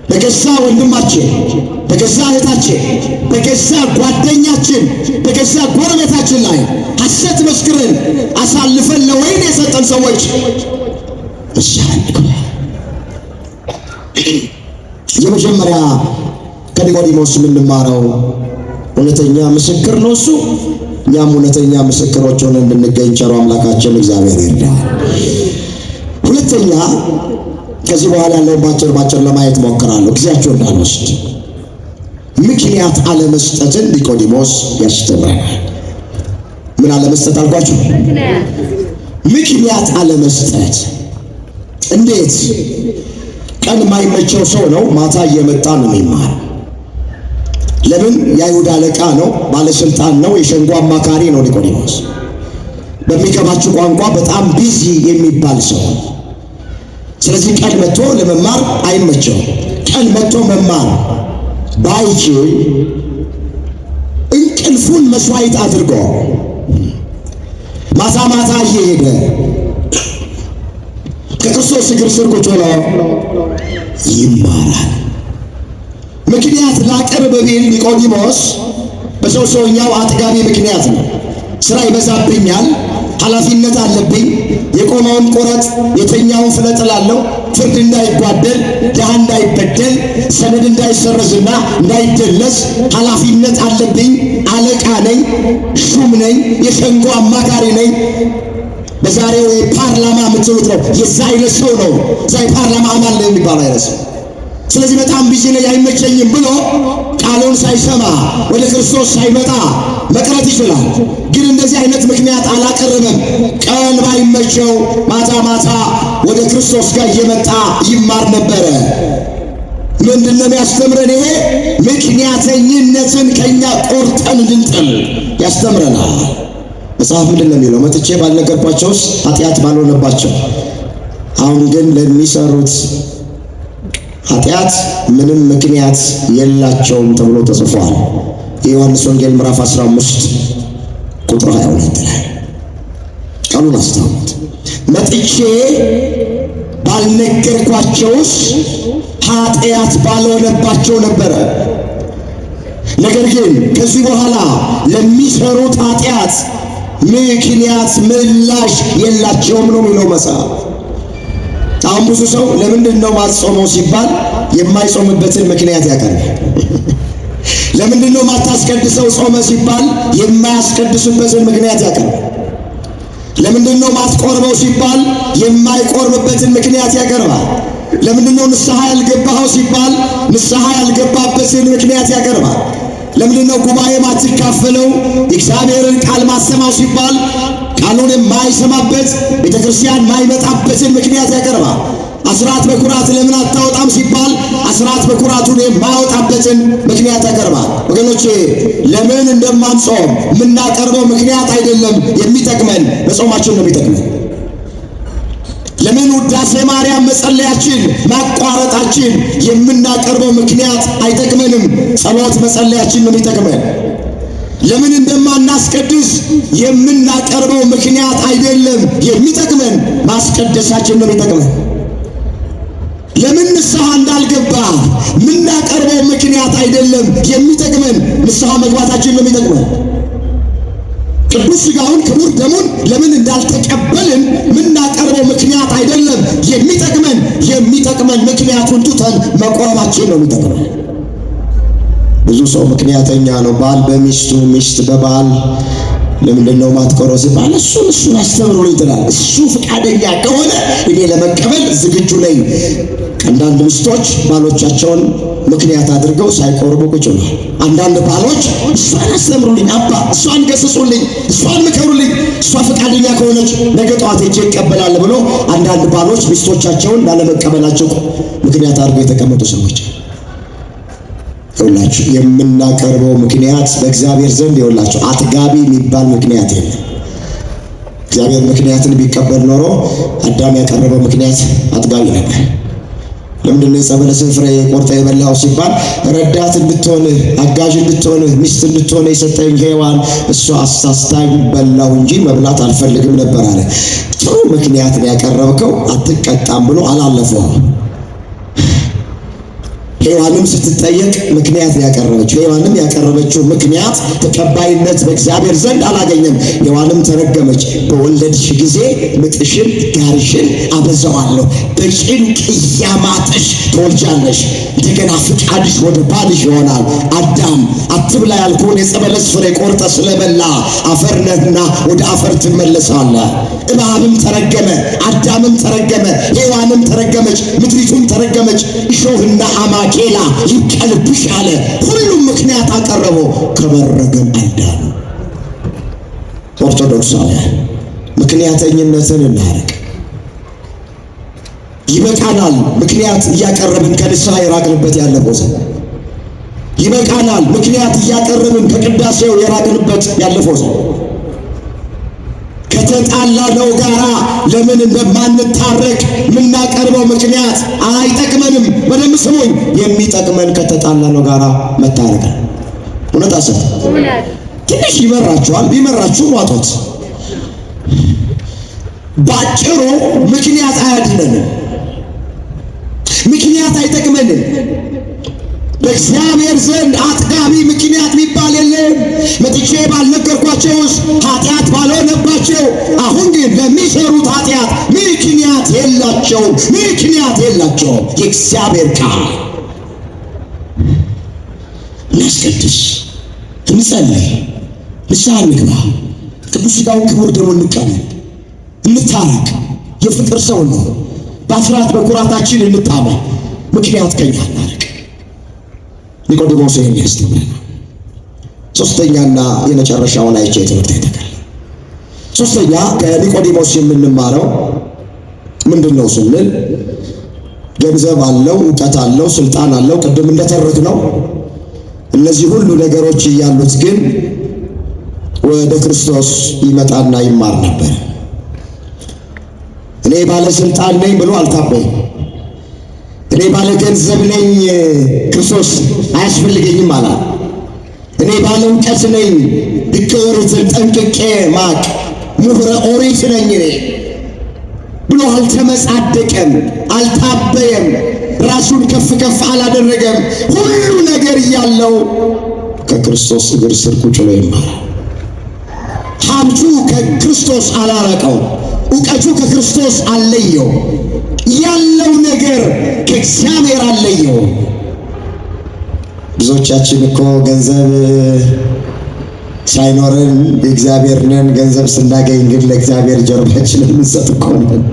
በገዛ ወንድማችን፣ በገዛ እህታችን፣ በገዛ ጓደኛችን፣ በገዛ ጎረቤታችን ላይ ሐሰት መስክረን አሳልፈን ለወይን የሰጠን ሰዎች ንስሐ እንግባ። የመጀመሪያ ከኒቆዲሞስ የምንማረው እውነተኛ ምስክር ነው እሱ። እኛም እውነተኛ ምስክሮች ሆነን እንድንገኝ ቸሩ አምላካችን እግዚአብሔር ይርዳል። ሁለተኛ ከዚህ በኋላ ያለውን ባጭር ለማየት ሞክራለሁ ጊዜያቸው እንዳልወስድ። ምክንያት አለመስጠትን ኒቆዲሞስ ያስተምረናል። ምን አለመስጠት አልኳችሁ? ምክንያት አለመስጠት። እንዴት? ቀን የማይመቸው ሰው ነው፣ ማታ እየመጣ ነው የሚማር። ለምን? የአይሁድ አለቃ ነው፣ ባለስልጣን ነው፣ የሸንጎ አማካሪ ነው ኒቆዲሞስ። በሚገባችሁ ቋንቋ በጣም ቢዚ የሚባል ሰው። ስለዚህ ቀን መጥቶ ለመማር አይመቸው። ቀን መጥቶ መማር ባይችል እንቅልፉን መስዋዕት አድርጎ ማታ ማታ እየሄደ ከክርስቶስ እግር ስር ቁጭ ብሎ ይማራል። ምክንያት ላቅርብ ቢል ኒቆዲሞስ በሰው ሰውኛው አጥጋቢ ምክንያት ነው። ስራ ይበዛብኛል፣ ኃላፊነት አለብኝ፣ የቆመውን ቁረጥ የተኛውን ፍለጥ እላለሁ፣ ፍርድ እንዳይጓደል፣ ድሃ እንዳይበደል፣ ሰነድ እንዳይሰረዝና እንዳይደለስ ኃላፊነት አለብኝ፣ አለቃ ነኝ፣ ሹም ነኝ፣ የሸንጎ አማካሪ ነኝ። በዛሬው የፓርላማ የምትሉት ነው፣ የዛ አይነት ሰው ነው። እዛ የፓርላማ አባል ነው የሚባለው አይነት ሰው። ስለዚህ በጣም ቢዚ ነኝ አይመቸኝም ብሎ ቃሉን ሳይሰማ ወደ ክርስቶስ ሳይመጣ መቅረት ይችላል። ግን እንደዚህ አይነት ምክንያት አላቀረበም። ቀን ባይመቸው ማታ ማታ ወደ ክርስቶስ ጋር እየመጣ ይማር ነበረ። ምንድነው የሚያስተምረን? ይሄ ምክንያተኝነትን ከኛ ቆርጠን እንድንጥል ያስተምረናል። መጽሐፍ ምንድን ነው የሚለው? መጥቼ ባልነገርኳቸውስ ኃጢአት ባልሆነባቸው፣ አሁን ግን ለሚሰሩት ኃጢአት ምንም ምክንያት የላቸውም ተብሎ ተጽፏል። የዮሐንስ ወንጌል ምዕራፍ 15 ቁጥር 22 ላይ ቃሉን አስታውት። መጥቼ ባልነገርኳቸውስ ኃጢአት ባልሆነባቸው ነበረ። ነገር ግን ከዚህ በኋላ ለሚሰሩት ኃጢአት ምክንያት ምላሽ የላቸውም ነው የሚለው መጽሐፍ። አሁን ብዙ ሰው ለምንድን ነው ማትጾመው ሲባል የማይጾምበትን ምክንያት ያቀርባል። ለምንድን ነው ማታስቀድሰው ጾመ ሲባል የማያስቀድስበትን ምክንያት ያቀርባል። ለምንድን ነው ማትቆርበው ሲባል የማይቆርብበትን ምክንያት ያቀርባል። ለምንድን ነው ንስሐ ያልገባኸው ሲባል ንስሐ ያልገባበትን ምክንያት ያቀርባል። ለምንድን ነው ጉባኤ ማትካፈለው የእግዚአብሔርን ቃል ማሰማው ሲባል ቃሉን የማይሰማበት ቤተክርስቲያን ማይመጣበትን ምክንያት ያቀርባል። አስራት በኩራት ለምን አታወጣም ሲባል አስራት በኩራቱን የማያወጣበትን ምክንያት ያቀርባል። ወገኖቼ ለምን እንደማንጾም የምናቀርበው ምክንያት አይደለም የሚጠቅመን፣ መጾማችን ነው የሚጠቅመን። ለምን ውዳሴ ማርያም መጸለያችን ማቋረጣችን የምናቀርበው ምክንያት አይጠቅመንም፣ ጸሎት መጸለያችን ነው የሚጠቅመን። ለምን እንደማናስቀድስ የምናቀርበው ምክንያት አይደለም የሚጠቅመን፣ ማስቀደሳችን ነው የሚጠቅመን። ለምን ንስሐ እንዳልገባ ምናቀርበው ምክንያት አይደለም የሚጠቅመን፣ ንስሐ መግባታችን ነው የሚጠቅመን። ቅዱስ ሥጋውን ክቡር ደሙን ለምን እንዳልተቀበልን ምናቀርበው ምክንያት አይደለም የሚጠቅመን ምክንያቱን ትተን መቆማችን ነው የሚጠቅመን። ብዙ ሰው ምክንያተኛ ነው። ባል በሚስቱ ሚስት በባል ለምንድነው ማትቆረው ሲባል እሱን አስተምሩልኝ ትላል። እሱ ፈቃደኛ ከሆነ እኔ ለመቀበል ዝግጁ ነኝ። አንዳንድ ሚስቶች ባሎቻቸውን ምክንያት አድርገው ሳይቆርቡ ቁጭ ብለዋል። አንዳንድ ባሎች እሷን አስተምሩልኝ አባ፣ እሷን ገስጹልኝ፣ እሷን ምከሩልኝ፣ እሷ ፈቃደኛ ከሆነች ነገ ጠዋት ሄጄ ይቀበላል ብሎ አንዳንድ ባሎች ሚስቶቻቸውን ላለመቀበላቸው ምክንያት አድርገው የተቀመጡ ሰዎች ይኸውላችሁ። የምናቀርበው ምክንያት በእግዚአብሔር ዘንድ ይኸውላችሁ አጥጋቢ የሚባል ምክንያት የለም። እግዚአብሔር ምክንያትን ቢቀበል ኖሮ አዳም ያቀረበው ምክንያት አጥጋቢ ነበር። ለምንድን ነው የጸበለስን ፍሬ ቆርጠህ የበላኸው ሲባል ረዳት እንድትሆን አጋዥ እንድትሆን ሚስት እንድትሆን የሰጠኝ ሔዋን እሷ አሳስታኝ በላሁ እንጂ መብላት አልፈልግም ነበር አለ። ጥሩ ምክንያት ነው ያቀረብከው፣ አትቀጣም ብሎ አላለፈውም። ሔዋንም ስትጠየቅ ምክንያት ያቀረበችው ሔዋንም ያቀረበችው ምክንያት ተቀባይነት በእግዚአብሔር ዘንድ አላገኘም። ሔዋንም ተረገመች። በወለድሽ ጊዜ ምጥሽን ጋርሽን አበዛዋለሁ፣ በጭንቅ እያማጠሽ ትወልጃለሽ፣ እንደገና ፍቃድሽ ወደ ባልሽ ይሆናል። አዳም አትብላ ያልኩህን የዕፀ በለስ ፍሬ ቆርጠህ ስለበላ አፈር ነህና ወደ አፈር ትመለሳለህ። እባብም ተረገመ፣ አዳምም ተረገመ፣ ሔዋንም ተረገመች፣ ምድሪቱም ተረገመች። እሾህና አማኬላ ይብቀልብሽ አለ። ሁሉም ምክንያት አቀረበው፣ ከመረገም አልዳኑ። ኦርቶዶክሳውያን ምክንያተኝነትን እናርቅ። ይበቃናል። ምክንያት እያቀረብን ከንስሐ የራቅንበት ያለፈው ዘመን ይበቃናል። ምክንያት እያቀረብን ከቅዳሴው የራቅንበት ያለፈው ዘመን ከተጣላነው ጋራ ለምን እንደማንታረቅ የምናቀርበው ምክንያት አይጠቅመንም። በደንብ ስሙኝ፣ የሚጠቅመን ከተጣላነው ጋራ መታረቅ። እውነት አሰብ ትንሽ ይመራችኋል፣ ቢመራችሁም ዋጦት። ባጭሩ ምክንያት አያድነንም፣ ምክንያት አይጠቅመንም። በእግዚአብሔር ዘንድ አጥጋቢ ምክንያት የሚባል የለም። መጥቼ ባልነገርኳቸውስ ኃጢአት ባልሆነባቸው፣ አሁን ግን ለሚሰሩት ኃጢአት ምክንያት የላቸውም፣ ምክንያት የላቸውም። የእግዚአብሔር ቃል እናስቀድስ፣ እንጸልይ፣ ንስሐ እንግባ፣ ቅዱስ ሥጋውን ክቡር ደሙን እንቀበል፣ እንታረቅ። የፍቅር ሰው ነው። በአስራት በኩራታችን እንታመን፣ ምክንያት ከኛ እናርቅ። ኒቆዲሞስ ይህን ያስተምረናል። ሶስተኛና የመጨረሻውን አይቼ ትምህርት ይተካል። ሶስተኛ ከኒቆዲሞስ የምንማረው ምንድን ነው ስንል ገንዘብ አለው፣ እውቀት አለው፣ ስልጣን አለው። ቅድም እንደተረክ ነው እነዚህ ሁሉ ነገሮች እያሉት ግን ወደ ክርስቶስ ይመጣና ይማር ነበር። እኔ ባለስልጣን ነኝ ብሎ አልታበይም። እኔ ባለ ገንዘብ ነኝ ክርስቶስ አያስፈልገኝም አላል። እኔ ባለ እውቀት ነኝ ሕገ ኦሪትን ጠንቅቄ ማቅ ምሁረ ኦሪት ነኝ እኔ ብሎ አልተመጻደቀም፣ አልታበየም፣ ራሱን ከፍ ከፍ አላደረገም። ሁሉ ነገር እያለው ከክርስቶስ እግር ስር ቁጭ ብሎ ይማራል። ሀብቱ ከክርስቶስ አላረቀው፣ እውቀቱ ከክርስቶስ አለየው፣ ያለው ነገር ከእግዚአብሔር አለየው። ብዙዎቻችን እኮ ገንዘብ ሳይኖረን የእግዚአብሔር ነን፣ ገንዘብ ስናገኝ ግን ለእግዚአብሔር ጀርባችንን እንሰጥ እኮ ነን።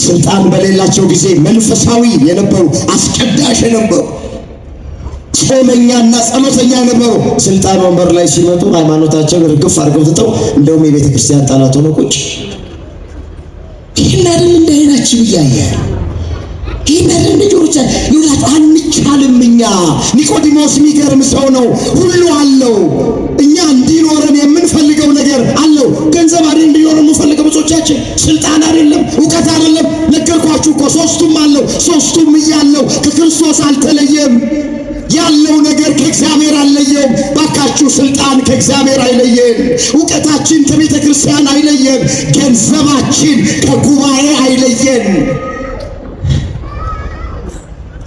ስልጣን በሌላቸው ጊዜ መንፈሳዊ የነበሩ አስቀዳሽ የነበሩ ጾመኛና ጸሎተኛ ነበሩ። ስልጣን ወንበር ላይ ሲመጡ ሃይማኖታቸውን ርግፍ አድርገው ትተው እንደውም የቤተ ክርስቲያን ጠላት ሆነው ቁጭ። ይህን አይደል እንደ አይናችን እያያል ይህን አይደል ልጆች ይውላት አንቻልም። እኛ ኒቆዲሞስ የሚገርም ሰው ነው። ሁሉ አለው። እኛ እንዲኖረን የምንፈልገው ነገር አለው። ገንዘብ አይደል እንዲኖረን የምንፈልገው ብዙዎቻችን፣ ስልጣን አይደለም፣ እውቀት አይደለም። ነገርኳችሁ እኮ ሶስቱም አለው። ሶስቱም እያለው ከክርስቶስ አልተለየም። ያለው ነገር ከእግዚአብሔር አልለየም። ባካችሁ ስልጣን ከእግዚአብሔር አይለየን። እውቀታችን ከቤተ ክርስቲያን አይለየን። ገንዘባችን ከጉባኤ አይለየን።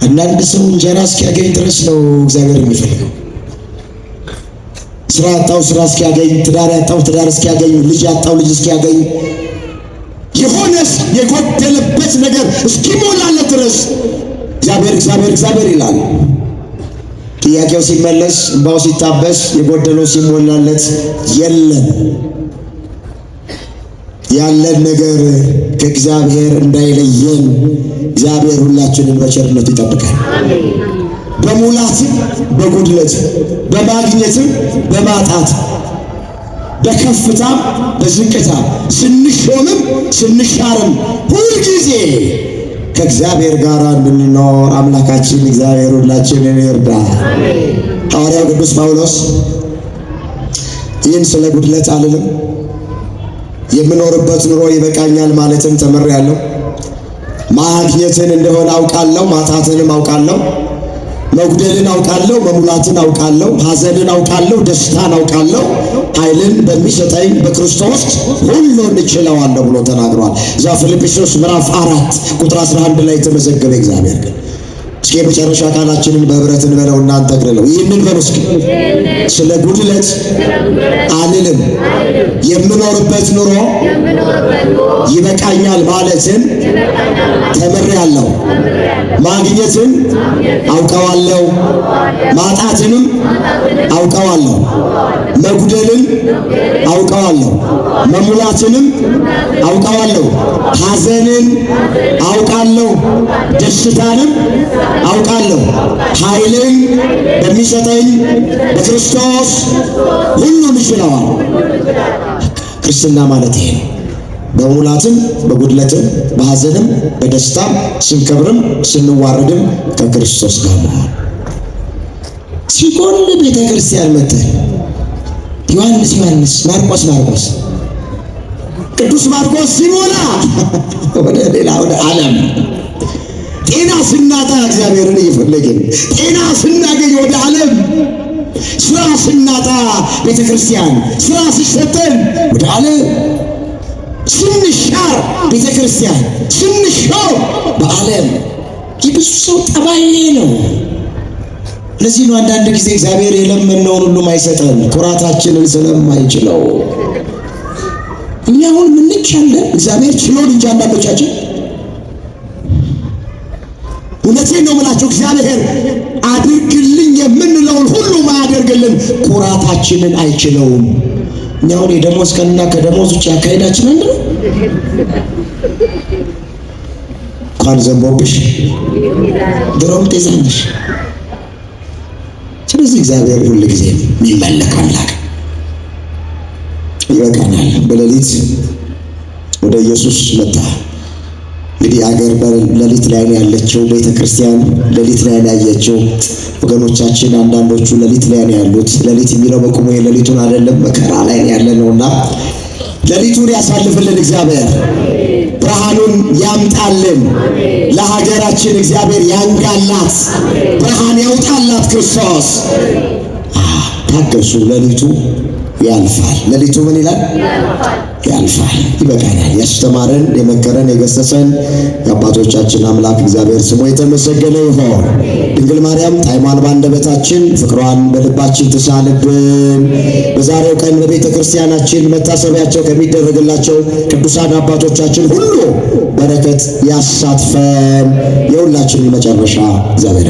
አንዳንድ ሰው እንጀራ እስኪያገኝ ድረስ ነው እግዚአብሔር የሚፈልገው። ስራ ያጣው ስራ እስኪያገኝ፣ ትዳር ያጣው ትዳር እስኪያገኝ፣ ልጅ ያጣው ልጅ እስኪያገኝ፣ የሆነስ የጎደለበት ነገር እስኪሞላለት ድረስ እግዚአብሔር እግዚአብሔር እግዚአብሔር ይላል። ጥያቄው ሲመለስ እንባው ሲታበስ የጎደለው ሲሞላለት የለም። ያለን ነገር ከእግዚአብሔር እንዳይለየን እግዚአብሔር ሁላችንን በቸርነቱ ይጠብቃል። በሙላትም በጉድለትም በማግኘትም በማጣት በከፍታም በዝቅታም ስንሾምም ስንሻርም ሁልጊዜ ከእግዚአብሔር ጋር እንድንኖር አምላካችን እግዚአብሔር ሁላችንን ይርዳ። ሐዋርያው ቅዱስ ጳውሎስ ይህን ስለ ጉድለት አልልም፣ የምኖርበት ኑሮ ይበቃኛል ማለትም ተምሬያለሁ። ማግኘትን እንደሆነ አውቃለሁ፣ ማጣትንም አውቃለሁ። መጉደልን አውቃለሁ፣ መሙላትን አውቃለሁ። ሐዘንን አውቃለሁ፣ ደስታን አውቃለሁ። ኃይልን በሚሰጠኝ በክርስቶስ ሁሉን እችለዋለሁ ብሎ ተናግሯል። እዛ ፊልጵስዩስ ምዕራፍ 4 ቁጥር 11 ላይ የተመዘገበ እግዚአብሔር ግን እስኪ የመጨረሻ ቃላችንን በህብረት እንበለውና እንጠቅልለው። ይህንን በሉ እስኪ። ስለ ጉድለት አልልም፣ የምኖርበት ኑሮ ይበቃኛል ማለትን ተምሬያለሁ። ማግኘትን አውቀዋለሁ፣ ማጣትንም አውቀዋለሁ። መጉደልን አውቀዋለሁ፣ መሙላትንም አውቀዋለሁ። ሐዘንን አውቃለሁ፣ ደስታንም አውቃለሁ። ኃይልን በሚሰጠኝ በክርስቶስ ሁሉን እችለዋለሁ። ክርስትና ማለት ይሄ ነው። በሙላትም በጉድለትም በሐዘንም በደስታም ስንከብርም ስንዋረድም ከክርስቶስ ጋር መሆን። ሲጎል ቤተ ክርስቲያን መጥተን ዮሐንስ ዮሐንስ፣ ማርቆስ ማርቆስ፣ ቅዱስ ማርቆስ ሲሞላ ወደ ሌላ ወደ ዓለም፣ ጤና ስናጣ እግዚአብሔርን እየፈለግን፣ ጤና ስናገኝ ወደ ዓለም፣ ስራ ስናጣ ቤተ ክርስቲያን፣ ስራ ሲሰጠን ወደ ዓለም፣ ስንሻር ቤተ ክርስቲያን፣ ስንሾም በዓለም። የብዙ ሰው ጠባይ ነው። ለዚህ ነው አንዳንድ ጊዜ እግዚአብሔር የለመነውን ሁሉም አይሰጠን፣ ኩራታችንን ስለማይችለው። እኛ አሁን ምንቻለን እግዚአብሔር ችሎን እንጂ አንዳንዶቻችን እውነቴን ነው የምላቸው እግዚአብሔር አድርግልኝ የምንለውን ሁሉ ማያደርግልን ኩራታችንን አይችለውም። እኛ አሁን የደሞዝ ቀንና ከደሞዝ ውጭ አካሄዳችን አንድ ነው። እንኳን ዘንቦብሽ ድሮም ጤዛነሽ። ስለዚህ እግዚአብሔር ሁሉ ጊዜ የሚመለክ አምላክ ይበቃናል። በሌሊት ወደ ኢየሱስ መጣ። እንግዲህ አገር በሌሊት ላይ ነው ያለችው፣ ቤተ ክርስቲያን ሌሊት ላይ ነው ያየችው። ወገኖቻችን አንዳንዶቹ ሌሊት ላይ ነው ያሉት። ሌሊት የሚለው በቁሙ የሌሊቱን አይደለም መከራ ላይ ነው ያለ ነውና ሌሊቱን ያሳልፍልን እግዚአብሔር፣ ብርሃኑን ያምጣልን። ለሀገራችን እግዚአብሔር ያንጋላት፣ ብርሃን ያውጣላት ክርስቶስ። ታገሱ፣ ሌሊቱ ያልፋል። ሌሊቱ ምን ይላል? ያልፋል። ይበቃናል። ያስተማረን የመከረን የገሰጸን የአባቶቻችን አምላክ እግዚአብሔር ስሙ የተመሰገነ ይሁን። ድንግል ማርያም ጣዕሟን በአንደበታችን ፍቅሯን በልባችን ትሳልብን። በዛሬው ቀን በቤተ ክርስቲያናችን መታሰቢያቸው ከሚደረግላቸው ቅዱሳን አባቶቻችን ሁሉ በረከት ያሳትፈን። የሁላችንን መጨረሻ እግዚአብሔር